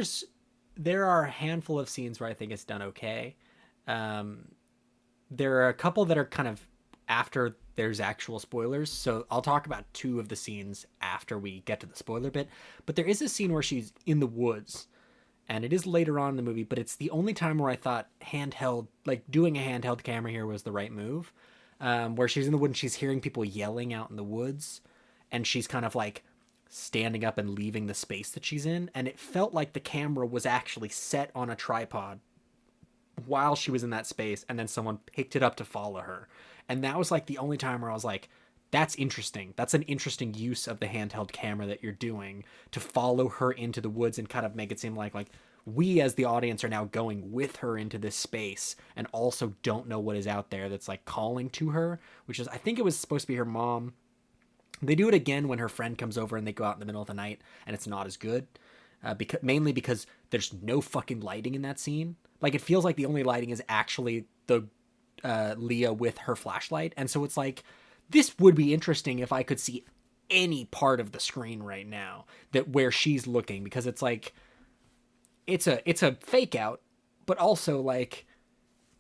there are a handful of scenes where I think it's done okay. There are a couple that are kind of after there's actual spoilers, so I'll talk about 2 of the scenes after we get to the spoiler bit. But there is a scene where she's in the woods, and it is later on in the movie, but it's the only time where I thought doing a handheld camera here was the right move. Where she's in the woods and she's hearing people yelling out in the woods, and she's kind of like standing up and leaving the space that she's in, and it felt like the camera was actually set on a tripod while she was in that space, and then someone picked it up to follow her. And that was like the only time where I was like, that's interesting. That's an interesting use of the handheld camera that you're doing to follow her into the woods and kind of make it seem like we as the audience are now going with her into this space and also don't know what is out there that's like calling to her, which is, I think it was supposed to be her mom. They do it again when her friend comes over and they go out in the middle of the night, and it's not as good. Mainly because there's no fucking lighting in that scene. Like, it feels like the only lighting is actually the Leah with her flashlight. And so it's like, this would be interesting if I could see any part of the screen right now where she's looking, because it's like, it's a fake out, but also like,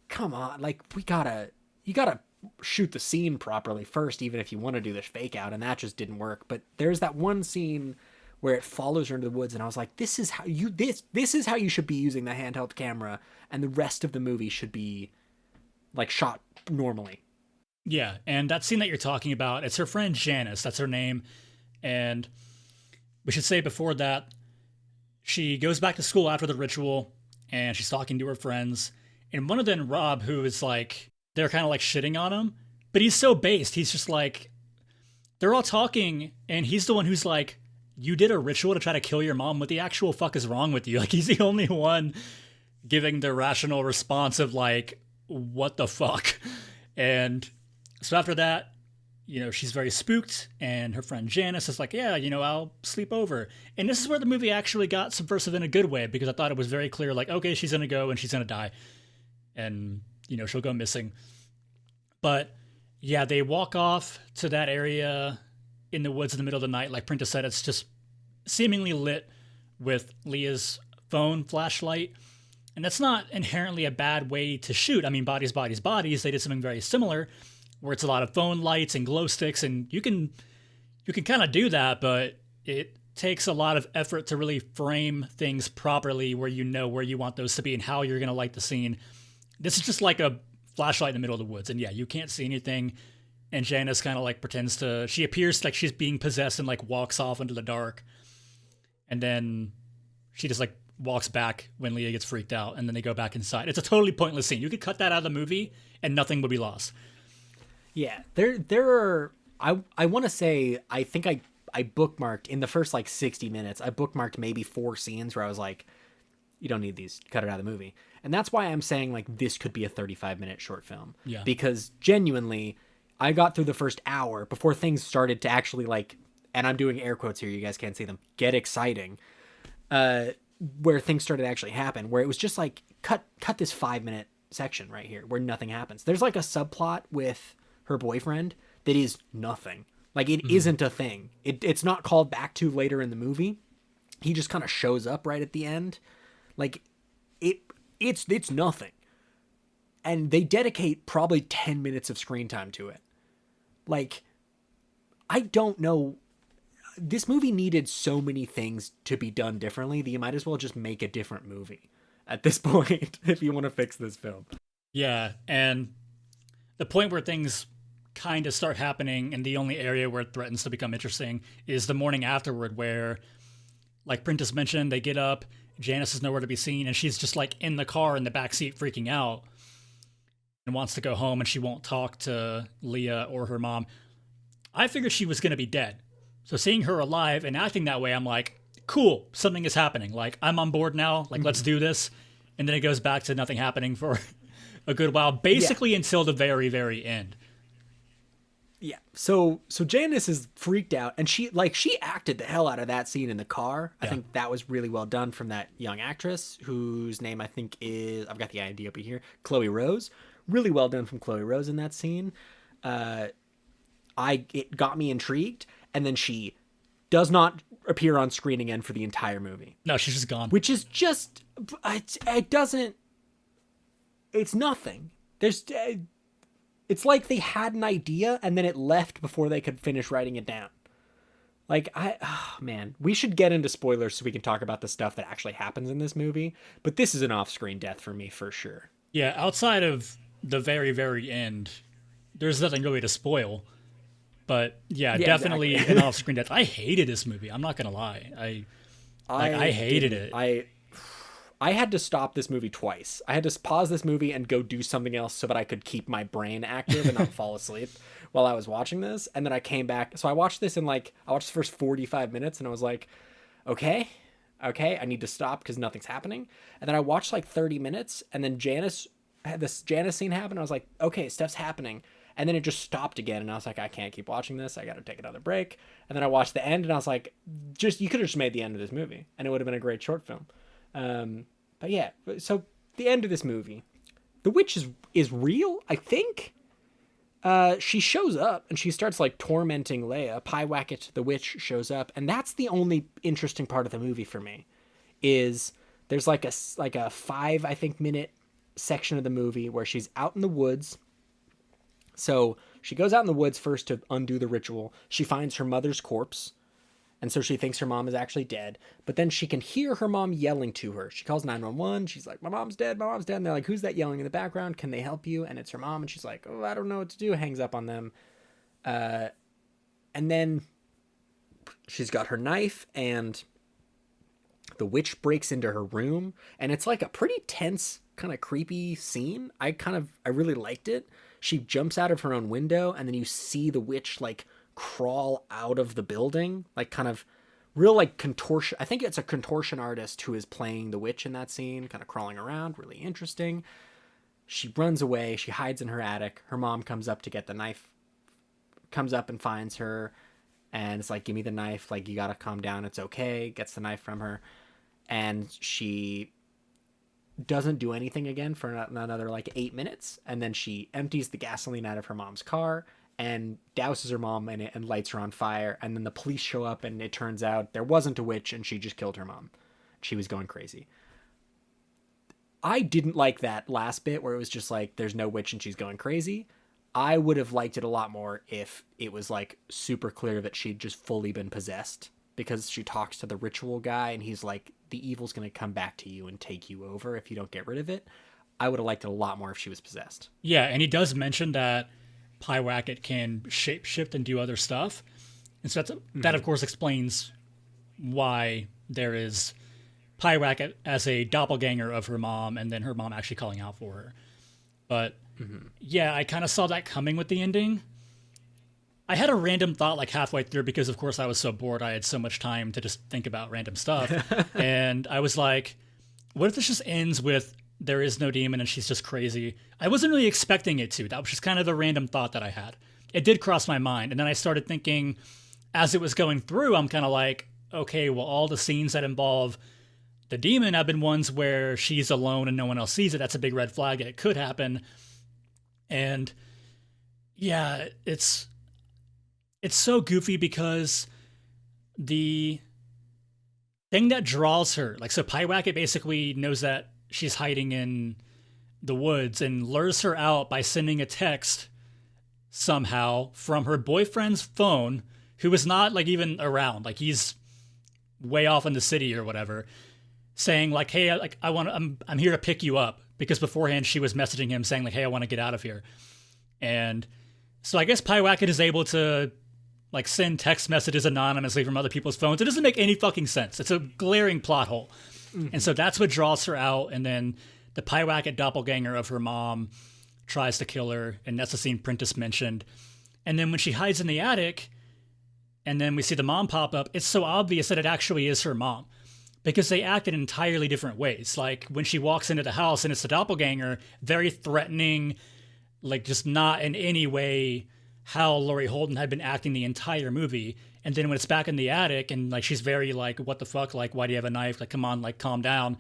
come on, like, you gotta shoot the scene properly first, even if you want to do this fake out, and that just didn't work. But there's that one scene where it follows her into the woods, and I was like, this is how you should be using the handheld camera, and the rest of the movie should be like shot normally. Yeah, and that scene that you're talking about, it's her friend Janice, that's her name. And we should say before that, she goes back to school after the ritual, and she's talking to her friends, and one of them, Rob, who is like, they're kind of like shitting on him, but he's so based. He's just like, they're all talking, and he's the one who's like, you did a ritual to try to kill your mom. What the actual fuck is wrong with you? Like, he's the only one giving the rational response of like, what the fuck? And so after that, she's very spooked, and her friend Janice is like, yeah, I'll sleep over. And this is where the movie actually got subversive in a good way, because I thought it was very clear, like, okay, she's gonna go and she's gonna die, and she'll go missing. But yeah, they walk off to that area in the woods in the middle of the night. Like Prentice said, it's just seemingly lit with Leah's phone flashlight. And that's not inherently a bad way to shoot. I mean, Bodies, Bodies, Bodies, they did something very similar where it's a lot of phone lights and glow sticks, and you can kind of do that, but it takes a lot of effort to really frame things properly where where you want those to be and how you're going to light the scene. This is just like a flashlight in the middle of the woods, and yeah, you can't see anything. And Janice kind of like pretends to, she appears like she's being possessed and like walks off into the dark. And then she just like walks back when Leah gets freaked out, and then they go back inside. It's a totally pointless scene. You could cut that out of the movie and nothing would be lost. Yeah, there are. I want to say I think I bookmarked in the first like 60 minutes. I bookmarked maybe 4 scenes where I was like, you don't need these. Cut it out of the movie. And that's why I'm saying like this could be a 35-minute short film. Yeah. Because genuinely, I got through the first hour before things started to actually like, and I'm doing air quotes here. You guys can't see them. Get exciting. Where things started to actually happen. Where it was just like cut this 5-minute section right here where nothing happens. There's like a subplot with her boyfriend that is nothing. Like it isn't a thing. It's not called back to later in the movie. He just kind of shows up right at the end. Like it's nothing. And they dedicate probably 10 minutes of screen time to it. Like, I don't know. This movie needed so many things to be done differently that you might as well just make a different movie at this point if you want to fix this film. Yeah, and the point where things kind of start happening, and the only area where it threatens to become interesting is the morning afterward, where, like Prentice mentioned, they get up, Janice is nowhere to be seen, and she's just like in the car in the backseat freaking out and wants to go home, and she won't talk to Leah or her mom. I figured she was going to be dead. So seeing her alive and acting that way, I'm like, cool, something is happening. Like, I'm on board now. Like, let's do this. And then it goes back to nothing happening for a good while, basically until the very, very end. Yeah. So Janice is freaked out, and she acted the hell out of that scene in the car. I think that was really well done from that young actress whose name I think is, I've got the ID up here, Chloe Rose. Really well done from Chloe Rose in that scene. It got me intrigued, and then she does not appear on screen again for the entire movie. No, she's just gone. Which is just, it doesn't, it's nothing. It's like they had an idea and then it left before they could finish writing it down. Like, man, we should get into spoilers so we can talk about the stuff that actually happens in this movie. But this is an off-screen death for me, for sure. Yeah, outside of the very, very end, there's nothing really to spoil. But yeah, definitely exactly. An off-screen death. I hated this movie. I'm not going to lie. I hated it. I had to stop this movie twice. I had to pause this movie and go do something else so that I could keep my brain active and not fall asleep while I was watching this. And then I came back. So I watched this I watched the first 45 minutes and I was like, okay, I need to stop because nothing's happening. And then I watched like 30 minutes and then Janice had this Janice scene happen. I was like, okay, stuff's happening. And then it just stopped again. And I was like, I can't keep watching this. I got to take another break. And then I watched the end and I was like, you could have just made the end of this movie and it would have been a great short film. But yeah, so the end of this movie, the witch is real, I think. She shows up and she starts like tormenting Leia. Pyewacket, the witch, shows up, and that's the only interesting part of the movie for me. Is there's like a 5, I think, minute section of the movie where she's out in the woods. So she goes out in the woods first to undo the ritual. She finds her mother's corpse. And so she thinks her mom is actually dead. But then she can hear her mom yelling to her. She calls 911. She's like, my mom's dead. My mom's dead. And they're like, who's that yelling in the background? Can they help you? And it's her mom. And she's like, oh, I don't know what to do. Hangs up on them. And then she's got her knife. And the witch breaks into her room. And it's like a pretty tense, kind of creepy scene. I really liked it. She jumps out of her own window. And then you see the witch like crawl out of the building, like kind of real like contortion. I think it's a contortion artist who is playing the witch in that scene, kind of crawling around, really interesting. She runs away, she hides in her attic. Her mom comes up to get the knife comes up and finds her, and it's like, give me the knife, like, you gotta calm down, it's okay. Gets the knife from her, and she doesn't do anything again for another like 8 minutes, and then she empties the gasoline out of her mom's car and douses her mom in it and lights her on fire. And then the police show up, and it turns out there wasn't a witch, and she just killed her mom. She was going crazy. I didn't like that last bit where it was just like, there's no witch and she's going crazy. I would have liked it a lot more if it was like super clear that she'd just fully been possessed, because she talks to the ritual guy and he's like, the evil's going to come back to you and take you over if you don't get rid of it. I would have liked it a lot more if she was possessed. Yeah, and he does mention that Pyewacket can shapeshift and do other stuff. And so that, of course, explains why there is Pyewacket as a doppelganger of her mom, and then her mom actually calling out for her. But, yeah, I kind of saw that coming with the ending. I had a random thought like halfway through, because, of course, I was so bored. I had so much time to just think about random stuff. And I was like, what if this just ends with there is no demon and she's just crazy? I wasn't really expecting it to. That was just kind of a random thought that I had. It did cross my mind. And then I started thinking, as it was going through, I'm kind of like, okay, well, all the scenes that involve the demon have been ones where she's alone and no one else sees it. That's a big red flag that it could happen. And yeah, it's so goofy, because the thing that draws her, like, so Pyewacket basically knows that she's hiding in the woods and lures her out by sending a text somehow from her boyfriend's phone, who is not like even around, like he's way off in the city or whatever, saying like, hey, like I'm here to pick you up, because beforehand she was messaging him saying like, hey, I want to get out of here. And so I guess Pyewacket is able to like send text messages anonymously from other people's phones. It doesn't make any fucking sense. It's a glaring plot hole. And so that's what draws her out. And then the Pyewacket doppelganger of her mom tries to kill her. And that's the scene Prentice mentioned. And then when she hides in the attic, and then we see the mom pop up, it's so obvious that it actually is her mom, because they act in entirely different ways. Like when she walks into the house and it's the doppelganger, very threatening, like just not in any way how Laurie Holden had been acting the entire movie. And then when it's back in the attic and like she's very like, what the fuck, like, why do you have a knife, like, come on, like, calm down,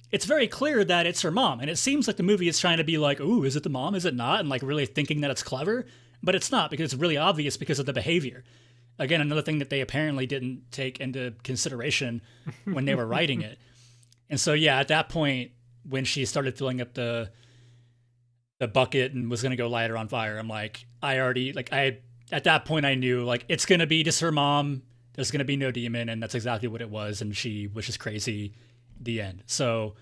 it's very clear that it's her mom. And it seems like the movie is trying to be like, ooh, is it the mom, is it not, and like really thinking that it's clever, but it's not, because it's really obvious because of the behavior. Again, another thing that they apparently didn't take into consideration when they were writing it. And so yeah, at that point when she started filling up the bucket and was going to go light her on fire, I'm like, at that point I knew like it's going to be just her mom, there's going to be no demon, and that's exactly what it was, and she was just crazy, the end. So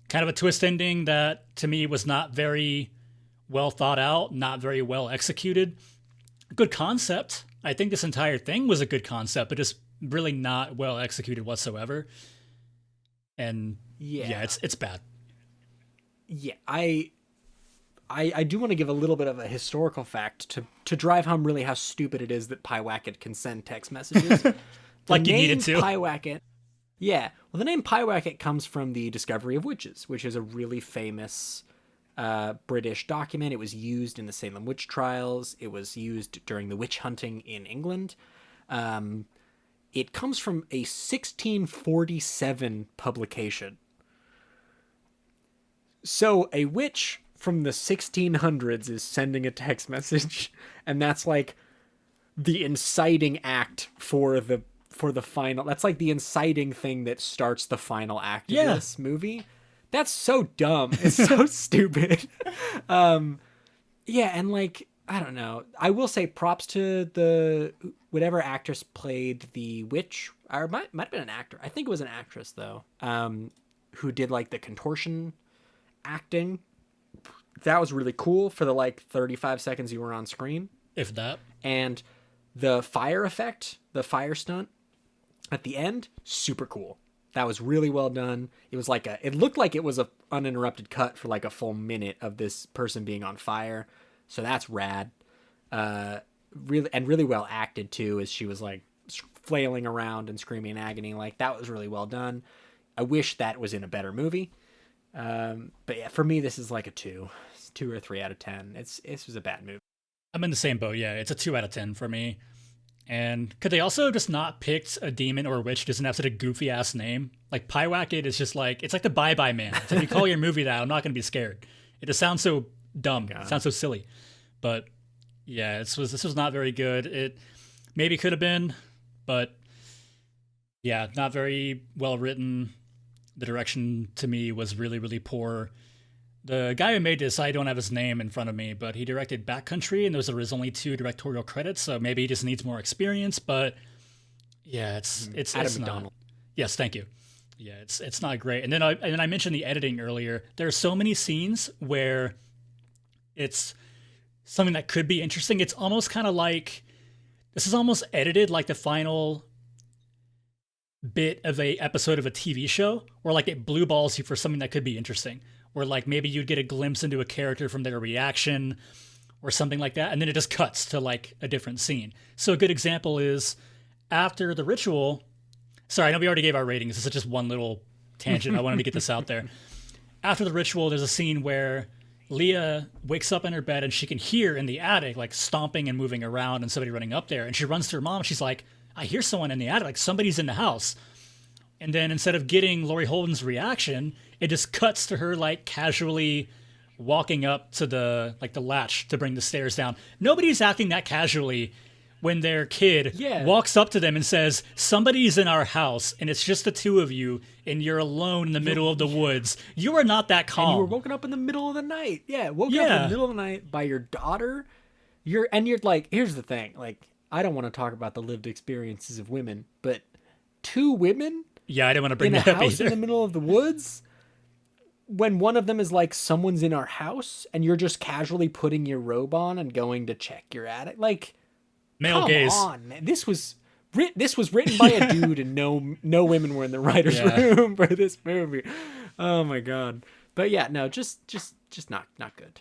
kind of a twist ending that to me was not very well thought out, not very well executed. Good concept. I think this entire thing was a good concept, but just really not well executed whatsoever. And yeah, it's bad. Yeah, I do want to give a little bit of a historical fact to drive home really how stupid it is that Pyewacket can send text messages. Like you needed to. Pyewacket. Yeah. Well, the name Pyewacket comes from the discovery of witches, which is a really famous British document. It was used in the Salem witch trials. It was used during the witch hunting in England. It comes from a 1647 publication. So a witch from the 1600s is sending a text message, and that's like the inciting act for the final. That's like the inciting thing that starts the final act of this movie. That's so dumb. It's so stupid. Yeah, and like, I don't know. I will say props to the whatever actress played the witch, or might have been an actor. I think it was an actress though. Who did like the contortion acting. That was really cool for the like 35 seconds you were on screen, if that. And the fire effect, the fire stunt at the end, super cool. That was really well done. It was like it looked like it was a uninterrupted cut for like a full minute of this person being on fire. So that's rad. Really well acted too, as she was like flailing around and screaming in agony. Like, that was really well done. I wish that was in a better movie. But yeah, for me, this is like a 2 or 3 out of 10. This was a bad movie. I'm in the same boat. Yeah, it's a 2 out of 10 for me. And could they also just not picked a demon or a witch who doesn't have such a goofy ass name? Like Pyewacket is just like it's like the Bye Bye Man. So if you call your movie that, I'm not gonna be scared. It just sounds so dumb. It sounds so silly. But yeah, this was not very good. It maybe could have been, but yeah, not very well written. The direction to me was really, really poor. The guy who made this, I don't have his name in front of me, but he directed Backcountry, and those are his only 2 directorial credits, so maybe he just needs more experience. But yeah, Adam it's not. McDonald. Yes, thank you. Yeah, it's not great. And then I mentioned the editing earlier. There are so many scenes where it's something that could be interesting. It's almost kind of like this is almost edited like the final bit of a episode of a TV show, where like it blue balls you for something that could be interesting. Where like maybe you'd get a glimpse into a character from their reaction or something like that, and then it just cuts to like a different scene. So a good example is after the ritual. Sorry, I know we already gave our ratings. This is just one little tangent. I wanted to get this out there. After the ritual, there's a scene where Leah wakes up in her bed and she can hear in the attic like stomping and moving around and somebody running up there. And she runs to her mom. She's like, I hear someone in the attic, like somebody's in the house. And then instead of getting Laurie Holden's reaction, it just cuts to her like casually walking up to the latch to bring the stairs down. Nobody's acting that casually when their kid walks up to them and says, somebody's in our house and it's just the two of you and you're alone in the middle of the woods. You are not that calm. And you were woken up in the middle of the night. Yeah, woken up in the middle of the night by your daughter. You're like, here's the thing. Like, I don't want to talk about the lived experiences of women, but 2 women I didn't want to bring in a that up house either. in the middle of the woods, when one of them is like, someone's in our house, and you're just casually putting your robe on and going to check your attic. Like, Male gaze. Come on, man. This was written by a dude, and no women were in the writer's room for this movie. Oh my god. But yeah, no, just not good.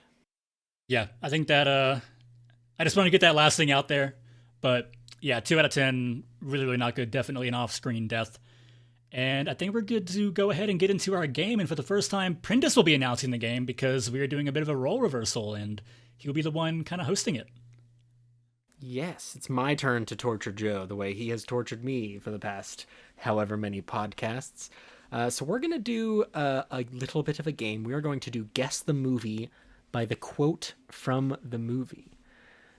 Yeah, I think that I just want to get that last thing out there. But yeah, 2 out of 10, really, really not good. Definitely an off-screen death. And I think we're good to go ahead and get into our game. And for the first time, Prentice will be announcing the game because we are doing a bit of a role reversal, and he'll be the one kind of hosting it. Yes, it's my turn to torture Joe the way he has tortured me for the past however many podcasts. So we're going to do a little bit of a game. We are going to do Guess the Movie by the quote from the movie.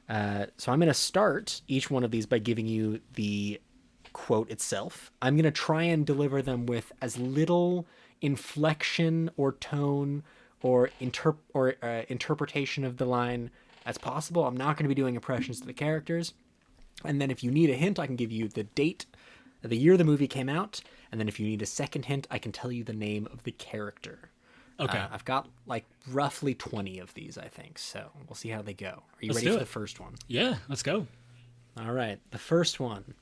So I'm going to start each one of these by giving you the quote itself. I'm going to try and deliver them with as little inflection or tone or interpretation of the line as possible. I'm not going to be doing impressions of the characters. And then if you need a hint, I can give you the date, the year the movie came out. And then if you need a second hint, I can tell you the name of the character. Okay. I've got like roughly 20 of these, I think. So we'll see how they go. Are you Let's ready do for it. the first one? Yeah, let's go. All right. The first one.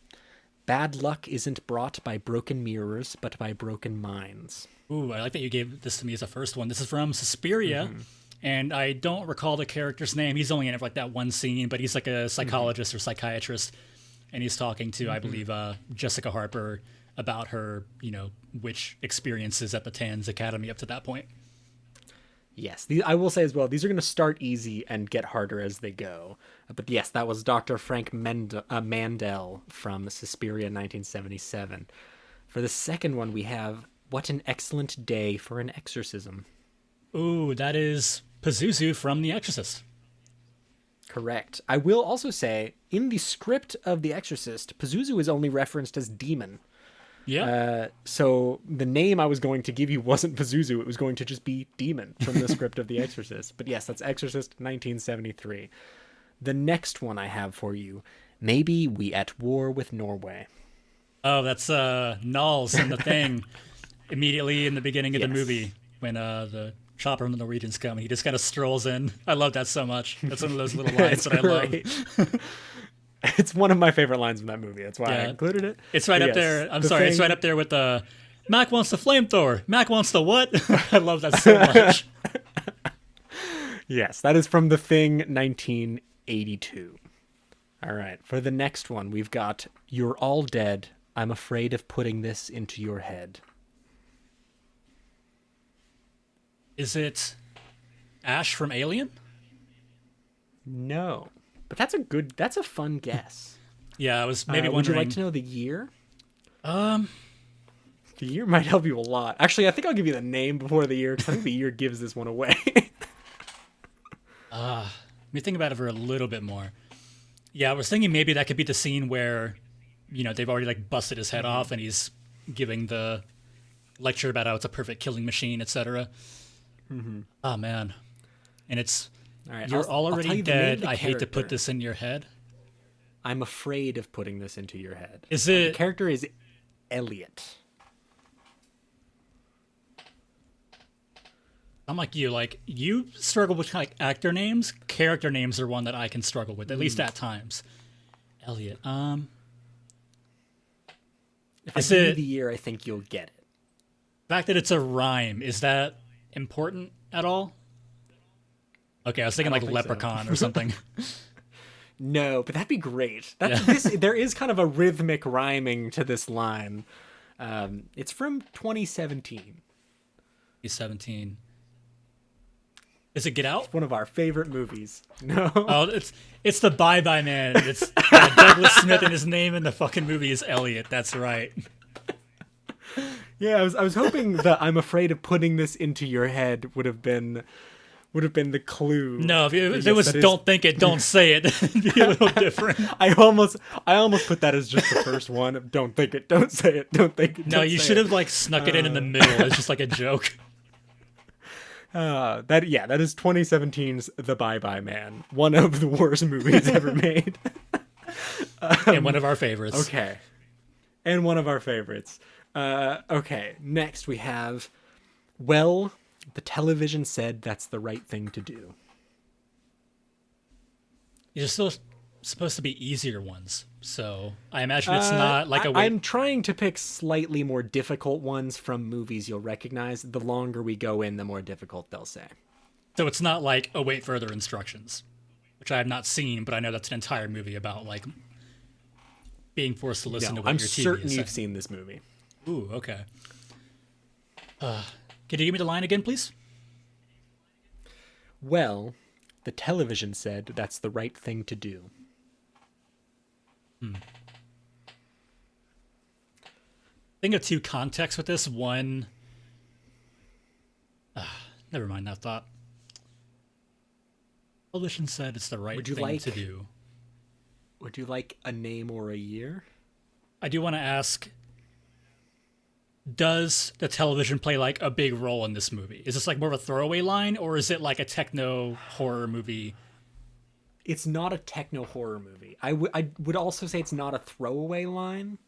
Bad luck isn't brought by broken mirrors, but by broken minds. Ooh, I like that you gave this to me as a first one. This is from Suspiria. And I don't recall the character's name. He's only in it for like that one scene, but he's like a psychologist or psychiatrist. And he's talking to, I believe, Jessica Harper about her, witch experiences at the Tans Academy up to that point. Yes, I will say as well, these are going to start easy and get harder as they go. But yes, that was Dr. Frank Mandel from Suspiria 1977. For the second one, we have What an Excellent Day for an Exorcism. Ooh, that is Pazuzu from The Exorcist. Correct. I will also say, in the script of The Exorcist, Pazuzu is only referenced as demon. Yeah. So the name I was going to give you wasn't Pazuzu. It was going to just be Demon from the script of The Exorcist. But yes, that's Exorcist 1973. The next one I have for you, Maybe We at War with Norway. Oh, that's Nulls in The Thing. Immediately in the beginning of the movie when the chopper from the Norwegians come, and he just kind of strolls in. I love that so much. That's one of those little lines that I love. It's one of my favorite lines from that movie. That's why I included it. It's right up there. I'm sorry. It's right up there with the Mac wants the flamethrower. Mac wants the what? I love that so much. Yes, that is from The Thing 1982. All right. For the next one, we've got You're All Dead. I'm afraid of putting this into your head. Is it Ash from Alien? No. But that's a fun guess. Yeah, I was maybe Would you wondering. like to know the year? Um, The year might help you a lot. Actually, I think I'll give you the name before the year, because I think the year gives this one away. let me think about it for a little bit more. Yeah, I was thinking maybe that could be the scene where, they've already like busted his head off and he's giving the lecture about how it's a perfect killing machine, etc. Oh man, and it's All right, you're I'll tell already you the name of dead. the I hate to put character. this in your head. I'm afraid of putting this into your head. Is The it? character is Elliot. I'm like you struggle with like actor names. Character names are one that I can struggle with, at least at times. Elliot. If I Is give you it the year, I think you'll get it. the fact that it's a rhyme? Is that important at all? Okay, I was thinking I like don't think so. Leprechaun or something. No, but that'd be great. Yeah. There is kind of a rhythmic rhyming to this line. It's from 2017. He's 17. Is it Get Out? One of our favorite movies. No. Oh, it's the Bye Bye Man. It's Douglas Smith, and his name in the fucking movie is Elliot. That's right. Yeah, I was hoping that I'm afraid of putting this into your head would have been the clue. No, if But it yes, was that is- Don't Think It, Don't Say It, it'd be a little different. I almost put that as just the first one. Don't think it, don't say it, don't think it. No, don't you say should it. have like snuck it in the middle. It's just like a joke. That is 2017's The Bye Bye Man, one of the worst movies ever made. And one of our favorites. Okay, and one of our favorites. Okay, next we have, well, the television said that's the right thing to do. These are still supposed to be easier ones, so I imagine it's not like a way. I'm trying to pick slightly more difficult ones from movies you'll recognize. The longer we go in, the more difficult they'll say. So it's not like await further instructions, which I have not seen, but I know that's an entire movie about like being forced to listen to what I'm your TV certain is you've saying. seen this movie. Ooh, okay. Can you give me the line again, please? Well, the television said that's the right thing to do. Think of two contexts with this. One, never mind that thought. Television said it's the right Would you thing like- to do. Would you like a name or a year? I do want to ask, does the television play like a big role in this movie? Is this like more of a throwaway line, or is it like a techno horror movie? It's not a techno horror movie. I would also say it's not a throwaway line,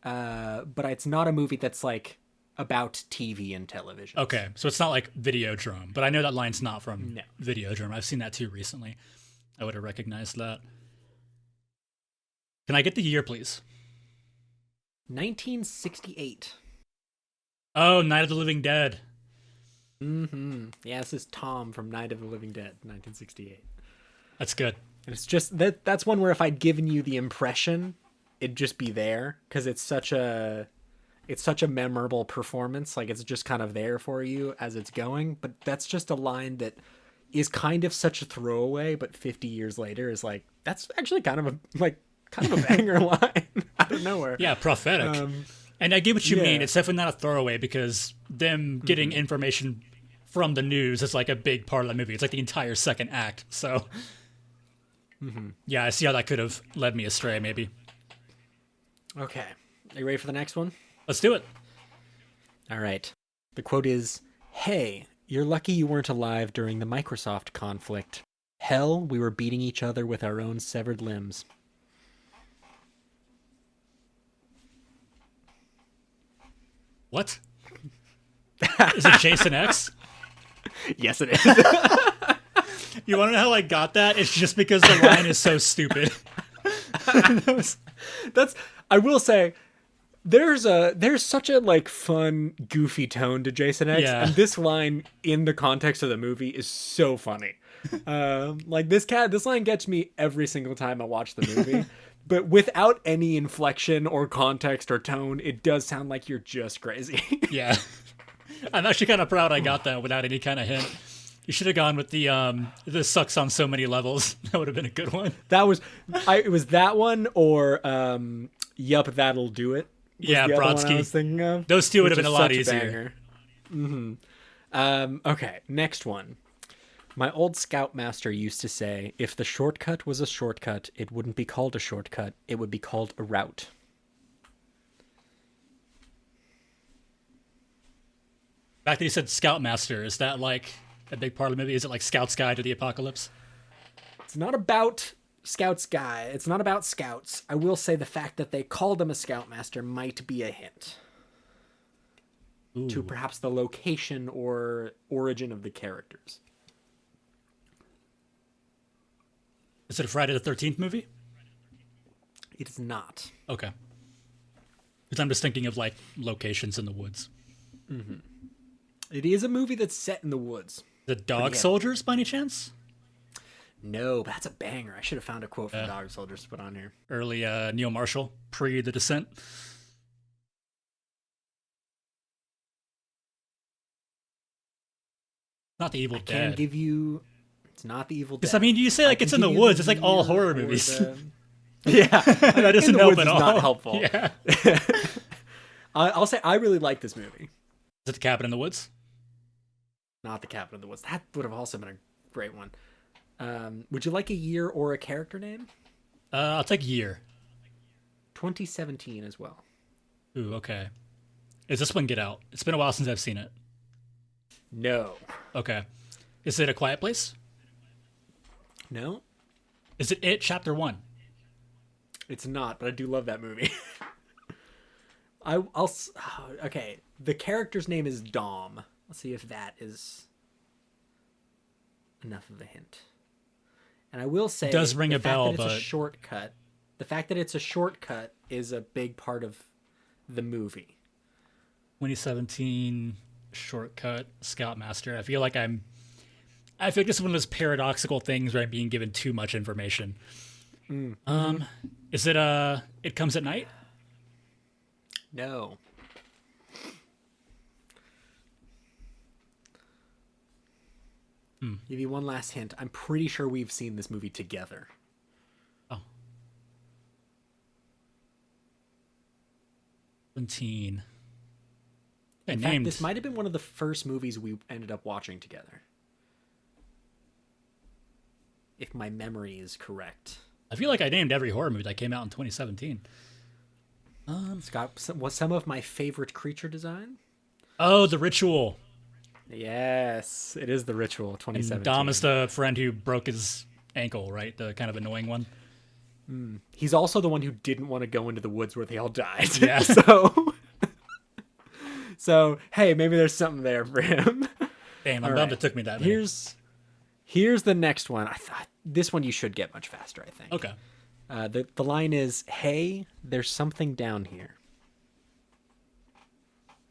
but it's not a movie that's like about TV and television. Okay, so it's not like Videodrome, but I know that line's not from No. Videodrome. I've seen that too recently. I would have recognized that. Can I get the year, please? 1968. Oh, Night of the Living Dead. Yeah, this is Tom from Night of the Living Dead, 1968. That's good. And it's just that's one where if I'd given you the impression, it'd just be there because it's such a memorable performance. Like it's just kind of there for you as it's going. But that's just a line that is kind of such a throwaway, but 50 years later is like that's actually kind of a banger line out of nowhere. Yeah, prophetic. And I get what you yeah. mean. It's definitely not a throwaway because them getting information from the news is like a big part of the movie. It's like the entire second act. So, yeah, I see how that could have led me astray, maybe. Okay. Are you ready for the next one? Let's do it. All right. The quote is, "Hey, you're lucky you weren't alive during the Microsoft conflict. Hell, we were beating each other with our own severed limbs." What? Is it Jason X? Yes, it is. You want to know how I got that? It's just because the line is so stupid. I will say, there's such a like fun, goofy tone to Jason X, Yeah. and this line in the context of the movie is so funny. Like this line gets me every single time I watch the movie. But without any inflection or context or tone, it does sound like you're just crazy. Yeah. I'm actually kind of proud I got that without any kind of hint. You should have gone with the this sucks on so many levels. That would have been a good one. That was, it was that one or Yup, That'll Do It. Yeah, the other one I Brodsky. was thinking of, Those two would which have been is a lot such easier. banger. Okay, next one. My old scoutmaster used to say, if the shortcut was a shortcut, it wouldn't be called a shortcut. It would be called a route. The fact that you said Scoutmaster, is that like a big part of the movie? Is it like Scout's Guide to the Apocalypse? It's not about Scout's guy. It's not about scouts. I will say the fact that they called him a scoutmaster might be a hint to perhaps the location or origin of the characters. Is it a Friday the 13th movie? It is not. Okay. Because I'm just thinking of like locations in the woods. It is a movie that's set in the woods. The Dog Soldiers, by any chance? No, but that's a banger. I should have found a quote from Dog Soldiers to put on here. Early Neil Marshall, pre The Descent. Not the Evil Can Dead. give you. It's not the Evil Dead. Because I mean, you say like it's in the woods. It's like all horror movies. Yeah, That doesn't help at all. Not helpful. Yeah. I'll say I really like this movie. Is it The Cabin in the Woods? Not The Cabin in the Woods. That would have also been a great one. Would you like a year or a character name? I'll take year. 2017 as well. Ooh, okay. Is this one Get Out? It's been a while since I've seen it. No. Okay. Is it A Quiet Place? No, Is it Chapter 1? it's not, but I do love that movie. Okay. The character's name is Dom. Let's see if that is enough of a hint. And I will say, It does ring a bell, it's but a shortcut. The fact that it's a shortcut is a big part of the movie. 2017 shortcut Scoutmaster. I feel like this is one of those paradoxical things where I'm being given too much information. Is it It Comes at Night? No. Give you one last hint. I'm pretty sure we've seen this movie together. Oh. 17. In fact, this might have been one of the first movies we ended up watching together. If my memory is correct. I feel like I named every horror movie that came out in 2017. It's got some of my favorite creature design. Oh, The Ritual. Yes, it is The Ritual, 2017. Dom is the friend who broke his ankle, right? The kind of annoying one. He's also the one who didn't want to go into the woods where they all died. Yeah. So hey, maybe there's something there for him. Damn, I'm bummed it took me that many. Here's the next one. I thought this one you should get much faster, I think. Okay. The line is, "Hey, there's something down here."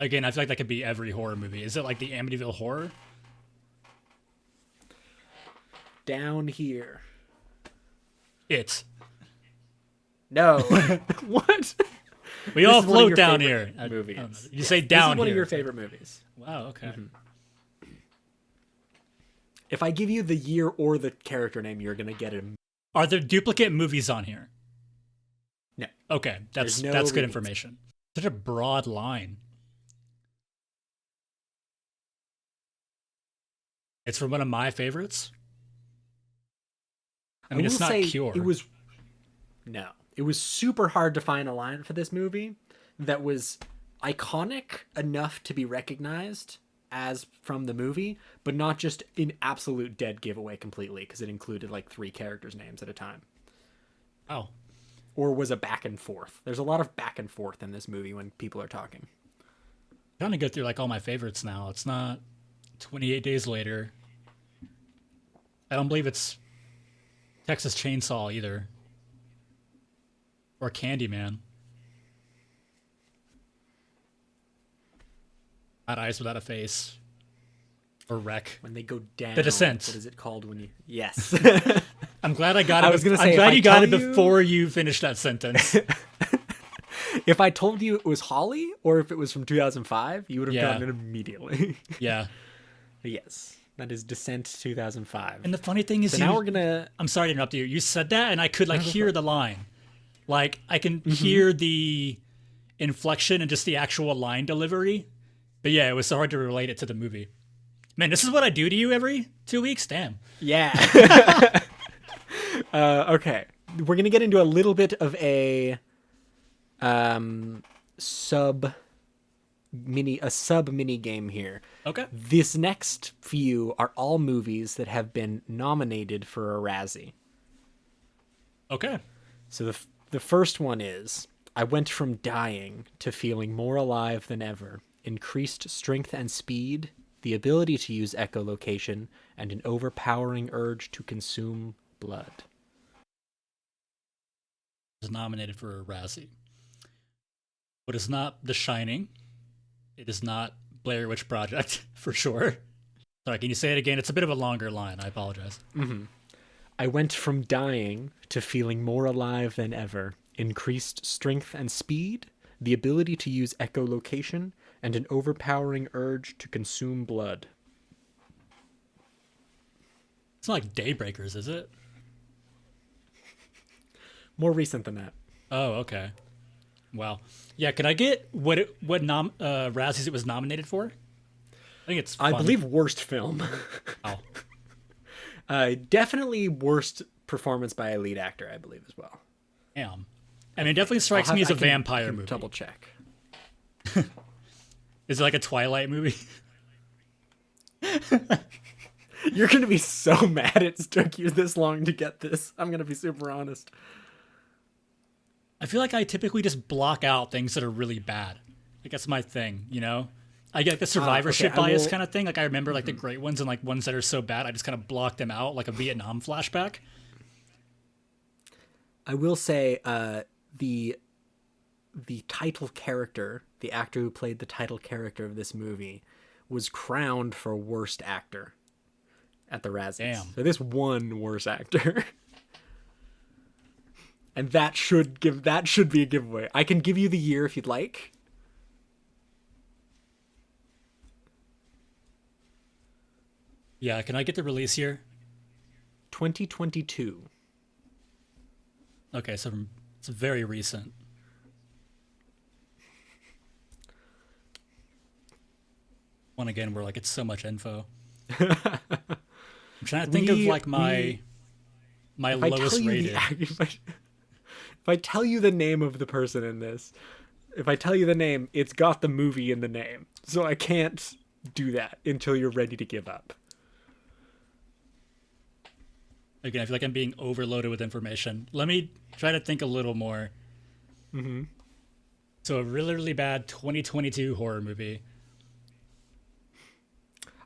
Again, I feel like that could be every horror movie. Is it like the Amityville Horror? Down here. It. No. What? We all This is one of float your down favorite here. movies. You say This down is one here. of your favorite movies. Wow, okay. If I give you the year or the character name, you're gonna get him. Are there duplicate movies on here? No. Okay, that's no good repeats. information. Such a broad line. It's from one of my favorites. I mean, it's not Cure. It was super hard to find a line for this movie that was iconic enough to be recognized as from the movie, but not just an absolute dead giveaway completely, because it included like 3 characters' names at a time. Oh. Or was a back and forth. There's a lot of back and forth in this movie when people are talking. I'm trying to go through like all my favorites now. It's not 28 Days Later. I don't believe it's Texas Chainsaw either. Or Candyman. Not Eyes Without a Face. Or Wreck. When they go down. The Descent. What is it called when you... Yes. I'm glad I got it. I was gonna say, I'm if glad I you got tell it you- before you finished that sentence. If I told you it was Holly, or if it was from 2005, you would have Yeah. gotten it immediately. Yeah. Yes. That is Descent 2005. And the funny thing is, So now we're gonna. I'm sorry to interrupt you. You said that, and I could like hear the line, like I can hear the inflection and just the actual line delivery. But yeah, it was so hard to relate it to the movie. Man, this is what I do to you every 2 weeks. Damn. Yeah. Okay, we're gonna get into a little bit of a sub mini game here. Okay. This next few are all movies that have been nominated for a Razzie. Okay. So the first one is I went from dying to feeling more alive than ever. Increased strength and speed, the ability to use echolocation, and an overpowering urge to consume blood. Was nominated for a Razzie. But it's not The Shining. It is not Blair Witch Project, for sure. Sorry, can you say it again? It's a bit of a longer line. I apologize. I went from dying to feeling more alive than ever. Increased strength and speed, the ability to use echolocation, and an overpowering urge to consume blood. It's not like Daybreakers, is it? More recent than that. Oh, okay. Wow. Yeah, can I get what Razzies it was nominated for? I think it's fun. I believe worst film. Oh. Definitely worst performance by a lead actor, I believe, as well. Damn. I mean, it definitely strikes me as a vampire movie. Double check. Is it like a Twilight movie? You're going to be so mad it took you this long to get this. I'm going to be super honest. I feel like I typically just block out things that are really bad. Like, that's my thing, you know? I get like the survivorship bias kind of thing. Like, I remember like the great ones and like ones that are so bad, I just kind of block them out like a Vietnam flashback. I will say the title character, the actor who played the title character of this movie, was crowned for worst actor at the Razzies. Damn. So this won worst actor. And that should be a giveaway. I can give you the year if you'd like. Yeah, can I get the release year? 2022. Okay, so it's very recent. One again, where like it's so much info. I'm trying to think of like my lowest rated. If I tell you the name of the person in this, if I tell you the name, it's got the movie in the name. So I can't do that until you're ready to give up. Again, I feel like I'm being overloaded with information. Let me try to think a little more. Mm-hmm. So a really, really bad 2022 horror movie.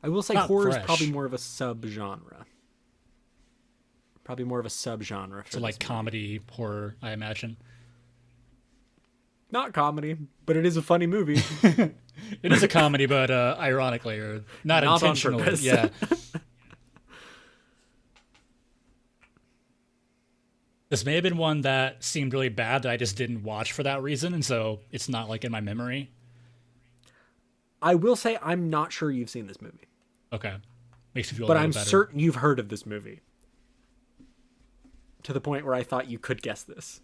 I will say Not horror fresh. is probably more of a subgenre. Probably more of a subgenre. So like comedy horror, I imagine. Not comedy, but it is a funny movie. It is a comedy, but ironically or not intentionally. On purpose. Yeah. This may have been one that seemed really bad that I just didn't watch for that reason, and so it's not like in my memory. I will say I'm not sure you've seen this movie. Okay. Makes me feel But a little I'm better. certain you've heard of this movie. To the point where I thought you could guess this.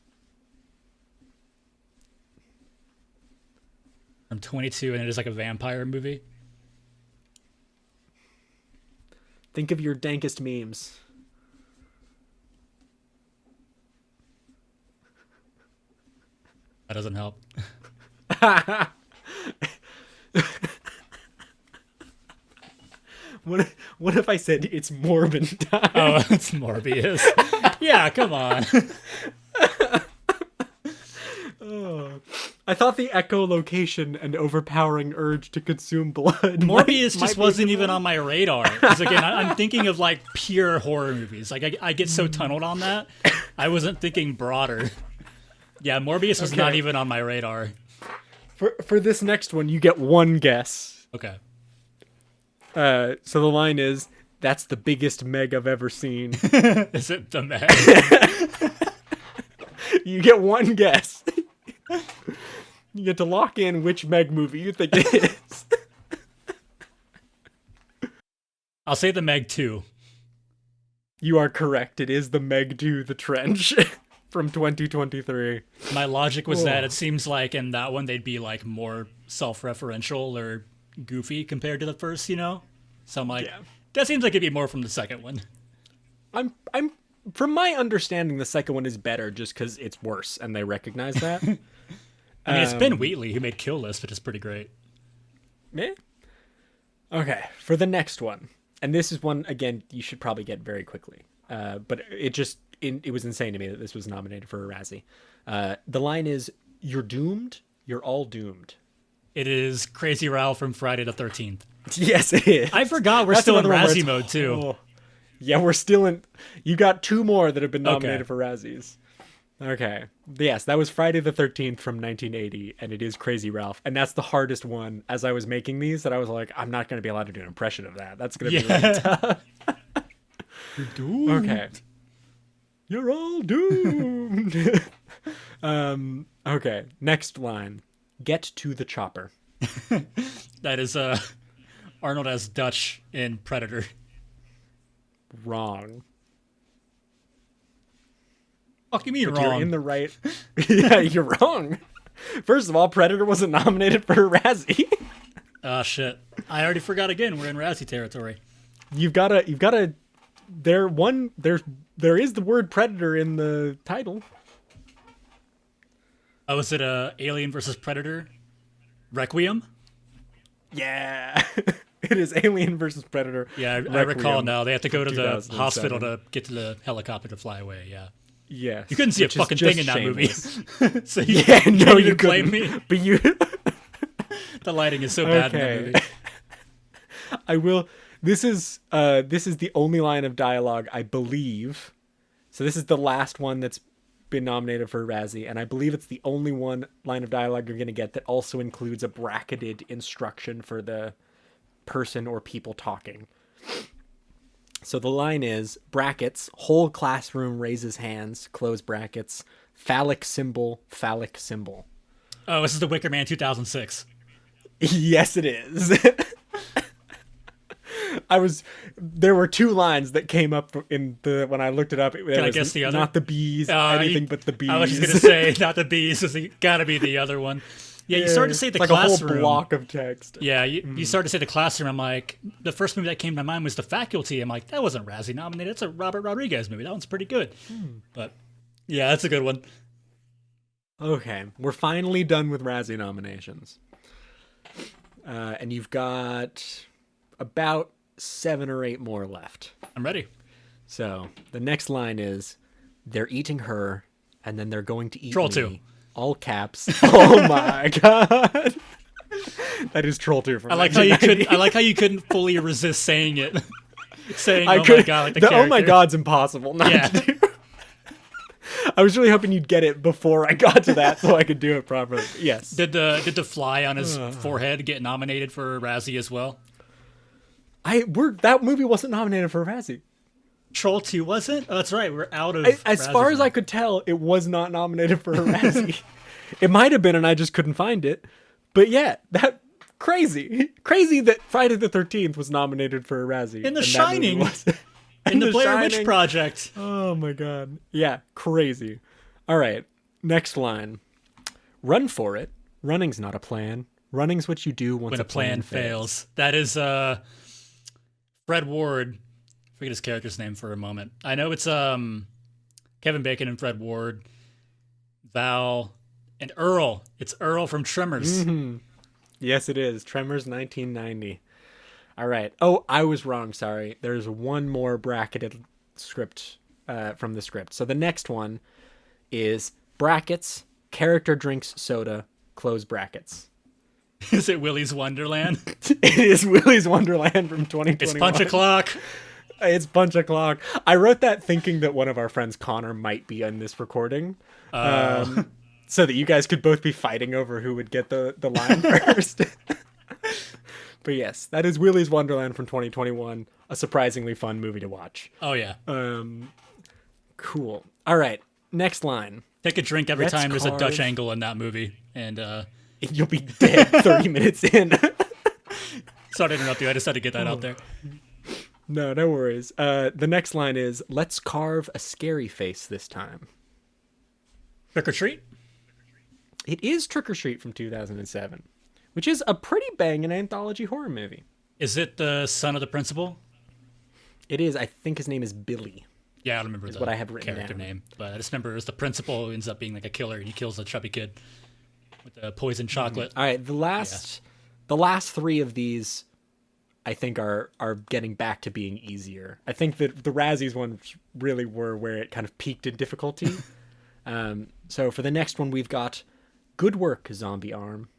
I'm 22 and it is like a vampire movie. Think of your dankest memes. That doesn't help. What if I said it's Morbin time? Oh, it's Morbius. Yeah, come on. I thought the echolocation and overpowering urge to consume blood. Morbius might just be wasn't the even one. on my radar. Because again, I'm thinking of like pure horror movies. Like I get so tunneled on that. I wasn't thinking broader. Yeah, Morbius was not even on my radar. For this next one, you get one guess. Okay. So the line is, "That's the biggest Meg I've ever seen." Is it The Meg? You get one guess. You get to lock in which Meg movie you think it is. I'll say The Meg 2. You are correct. It is The Meg 2, The Trench from 2023. My logic was that it seems like in that one they'd be like more self-referential or goofy compared to the first, you know? So I'm like, that seems like it'd be more from the second one. I'm from my understanding, the second one is better just because it's worse, and they recognize that. I mean, it's Ben Wheatley who made Kill List, which is pretty great. Yeah. Okay, for the next one, and this is one again you should probably get very quickly. But it was insane to me that this was nominated for a Razzie. The line is, "You're doomed. You're all doomed." It is Crazy Ralph from Friday the 13th. Yes, it is. I forgot we're still in Razzie mode too. Oh. Yeah, we're still in. You got 2 more that have been nominated for Razzies. Okay. Yes, that was Friday the 13th from 1980, and it is Crazy Ralph. And that's the hardest one. As I was making these, that I was like, I'm not going to be allowed to do an impression of that. That's going to be really tough. You're doomed. Okay. You're all doomed. Okay, next line. Get to the chopper. That is Arnold as Dutch in Predator. Wrong. Fuck you mean But wrong? You're in the right. Yeah, you're wrong. First of all, Predator wasn't nominated for a Razzie. Oh shit! I already forgot again. We're in Razzie territory. You've gotta. There is the word Predator in the title. Oh, is it Alien versus Predator? Requiem? Yeah. It is Alien versus Predator. Yeah, I recall now. They have to go to the hospital to get to the helicopter to fly away. Yeah. Yes. You couldn't see a fucking thing in that shameless. movie. So You couldn't blame couldn't. me. But you. The lighting is so bad in that movie. I will. This is the only line of dialogue I believe. So this is the last one that's been nominated for a Razzie, and I believe it's the only line of dialogue you're going to get that also includes a bracketed instruction for the person or people talking. So the line is, brackets, whole classroom raises hands, close brackets, phallic symbol, phallic symbol. Oh, this is The Wicker Man 2006. Yes, it is. There were 2 lines that came up when I looked it up. Can I guess the other? Not the bees, anything but the bees. I was just going to say, not the bees. It's got to be the other one. Yeah, you started to say the like classroom. A whole block of text. Yeah, you started to say the classroom. I'm like, the first movie that came to my mind was The Faculty. I'm like, that wasn't Razzie nominated. It's a Robert Rodriguez movie. That one's pretty good. But yeah, that's a good one. Okay, we're finally done with Razzie nominations. And you've got about 7 or 8 more left. I'm ready. So the next line is, they're eating her, and then they're going to eat Troll me. 2. All caps. Oh my god. That is Troll 2 from I like how you couldn't fully resist saying it. Saying my god, like the character. Oh my god's impossible not to do. I was really hoping you'd get it before I got to that so I could do it properly. Yes. Did the fly on his forehead get nominated for a Razzie as well? That movie wasn't nominated for a Razzie. Troll 2 wasn't? Oh, that's right. We're out of as far as I could tell, it was not nominated for a Razzie. It might have been, and I just couldn't find it. But yeah, that crazy that Friday the 13th was nominated for a Razzie. In The Shining. In the Blair Witch Project. Oh my god. Yeah, crazy. All right, next line. Run for it. Running's not a plan. Running's what you do when a plan fails. That is Fred Ward. Forget his character's name for a moment. I know it's Kevin Bacon and Fred Ward, Val, and Earl. It's Earl from Tremors. Mm-hmm. Yes, it is. Tremors 1990. All right. Oh, I was wrong. Sorry. There's one more bracketed script from the script. So the next one is brackets, character drinks soda, close brackets. Is it Willy's Wonderland? It is Willy's Wonderland from 2021. It's Punch O'Clock. It's Punch O'Clock. I wrote that thinking that one of our friends, Connor, might be in this recording. So that you guys could both be fighting over who would get the line first. But yes, that is Willy's Wonderland from 2021. A surprisingly fun movie to watch. Oh, yeah. Cool. All right. Next line. Take a drink every time there's a Dutch angle in that movie. And you'll be dead 30 minutes in. Sorry to interrupt you. I just had to get that out there. No, no worries. The next line is, "Let's carve a scary face this time." Trick or Treat? It is Trick or Treat from 2007, which is a pretty banging anthology horror movie. Is it the son of the principal? It is. I think his name is Billy. Yeah, I don't remember the what I have written character down. name, but I just remember it was the principal who ends up being like a killer and he kills a chubby kid with the poison chocolate. All right, the last three of these, I think, are getting back to being easier. I think that the Razzies ones really were where it kind of peaked in difficulty. So for the next one, we've got "Good Work, Zombie Arm."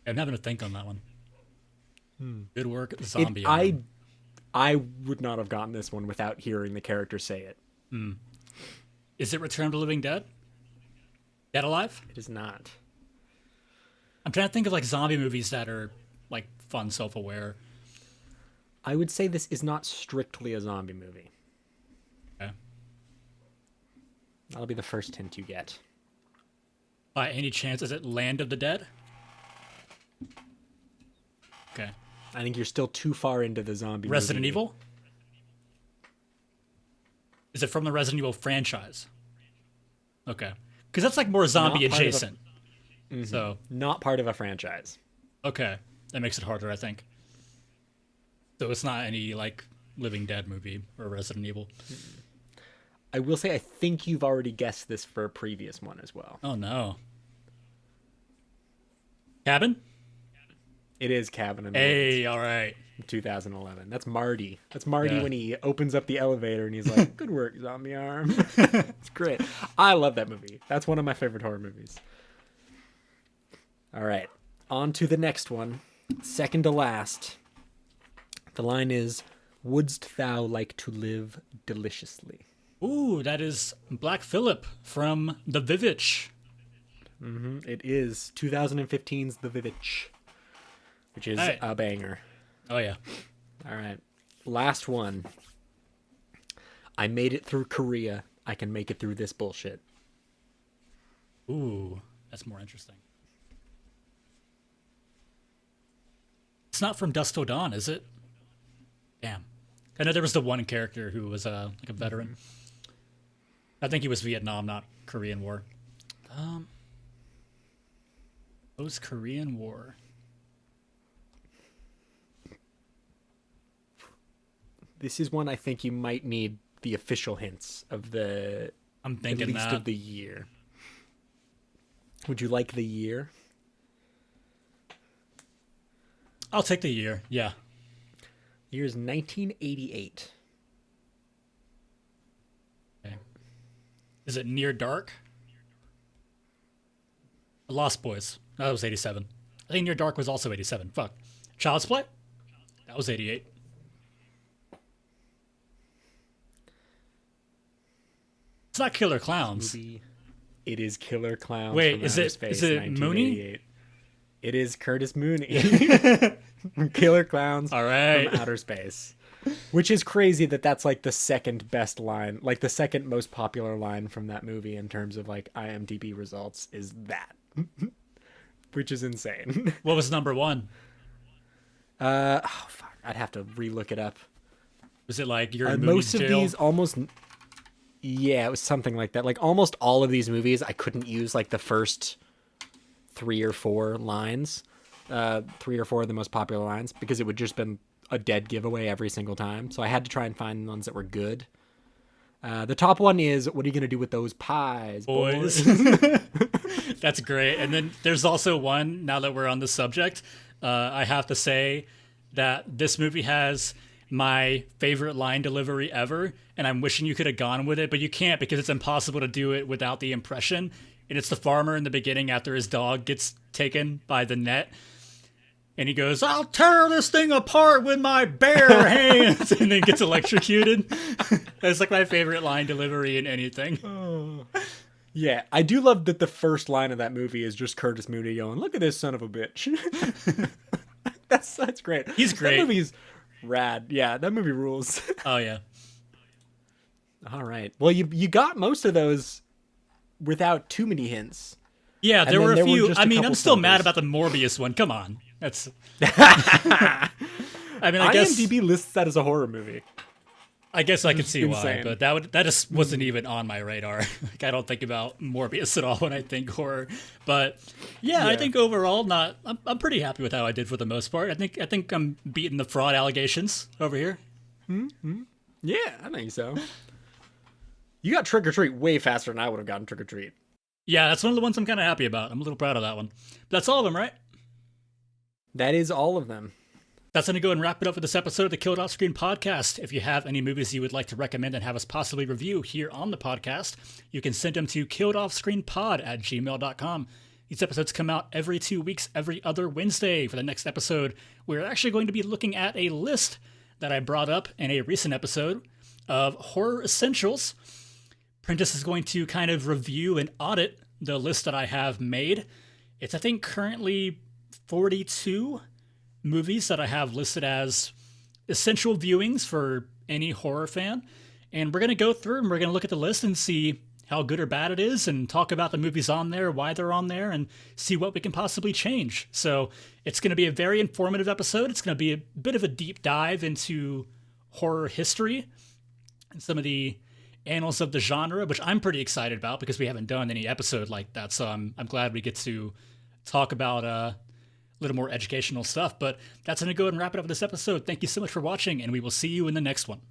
I'm having to think on that one. Good work, zombie. I would not have gotten this one without hearing the character say it. Is it Return of the Living Dead? Dead Alive? It is not. I'm trying to think of like zombie movies that are like fun, self-aware. I would say this is not strictly a zombie movie. Okay. That'll be the first hint you get. By any chance, is it Land of the Dead? Okay. I think you're still too far into the zombie Resident movie. Evil? Is it from the Resident Evil franchise? Okay. Because that's like more zombie adjacent. So, Not part of a franchise. okay. That makes it harder, I think. So it's not any like Living Dead movie or Resident Evil. I will say I think you've already guessed this for a previous one as well. Oh no. Cabin? It is Cabin in the Hey, all right. Woods, 2011. That's Marty. That's Marty Yeah. when he opens up the elevator and he's like, "Good work, zombie arm." It's great. I love that movie. That's one of my favorite horror movies. All right. On to the next one. Second to last. The line is, "Wouldst thou like to live deliciously?" Ooh, that is Black Phillip from The Vivitch. It is 2015's The Vivitch, which is Right. a banger. Oh yeah. All right. Last one. "I made it through Korea. I can make it through this bullshit." Ooh, that's more interesting. It's not from Dusk Till Dawn, is it? Damn. I know there was the one character who was like a veteran. I think he was Vietnam, not Korean War. Post-Korean War. This is one I think you might need the official hints of the I'm at thinking least that. of the year. Would you like the year? I'll take the year. Yeah. Year is 1988. Okay. Is it Near Dark? Lost Boys. No, that was 87. I think Near Dark was also 87. Fuck. Child's Play? That was 88. It's not Killer Clowns. Movie. It is Killer Clowns. Wait, from is Outer it- Space, is it Mooney? 1988. It is Curtis Mooney. Killer Clowns All right. from Outer Space. Which is crazy that that's like the second best line, like the second most popular line from that movie in terms of like IMDb results is that. Which is insane. What was number one? Oh fuck, I'd have to relook it up. Was it like you're in Mooney's Most of jail? these almost, yeah, it was something like that. Like almost all of these movies, I couldn't use like the first 3 or 4 lines, 3 or 4 of the most popular lines, because it would just been a dead giveaway every single time. So I had to try and find ones that were good. The top one is, "What are you gonna do with those pies, boys?" Boys. That's great. And then there's also one, now that we're on the subject, I have to say that this movie has my favorite line delivery ever, and I'm wishing you could have gone with it, but you can't because it's impossible to do it without the impression. And it's the farmer in the beginning after his dog gets taken by the net. And he goes, "I'll tear this thing apart with my bare hands," and then gets electrocuted. That's like my favorite line delivery in anything. Yeah, I do love that the first line of that movie is just Curtis Mooney going, "Look at this son of a bitch." That's great. He's great. That movie's rad. Yeah, that movie rules. Oh, yeah. All right. Well, you got most of those without too many hints. Yeah, there then were a there were few. just I a mean, couple I'm still mad slumpers. about the Morbius one. Come on. That's. I mean, I guess IMDb lists that as a horror movie. I could see why, insane. but that just wasn't even on my radar. Like, I don't think about Morbius at all when I think horror. But yeah, I think overall, I'm pretty happy with how I did for the most part. I think I'm beating the fraud allegations over here. Yeah, I think so. You got Trick or Treat way faster than I would have gotten Trick or Treat. Yeah, that's one of the ones I'm kind of happy about. I'm a little proud of that one. But that's all of them, right? That is all of them. That's going to go and wrap it up for this episode of the Killed Off Screen podcast. If you have any movies you would like to recommend and have us possibly review here on the podcast, you can send them to killedoffscreenpod@gmail.com. These episodes come out every 2 weeks, every other Wednesday. For the next episode, we're actually going to be looking at a list that I brought up in a recent episode of horror essentials. Prentice is going to kind of review and audit the list that I have made. It's, I think, currently 42 movies that I have listed as essential viewings for any horror fan. And we're going to go through and we're going to look at the list and see how good or bad it is and talk about the movies on there, why they're on there, and see what we can possibly change. So it's going to be a very informative episode. It's going to be a bit of a deep dive into horror history and some of the annals of the genre, which I'm pretty excited about because we haven't done any episode like that. So I'm glad we get to talk about a little more educational stuff. But that's going to go ahead and wrap it up with this episode. Thank you so much for watching, and we will see you in the next one.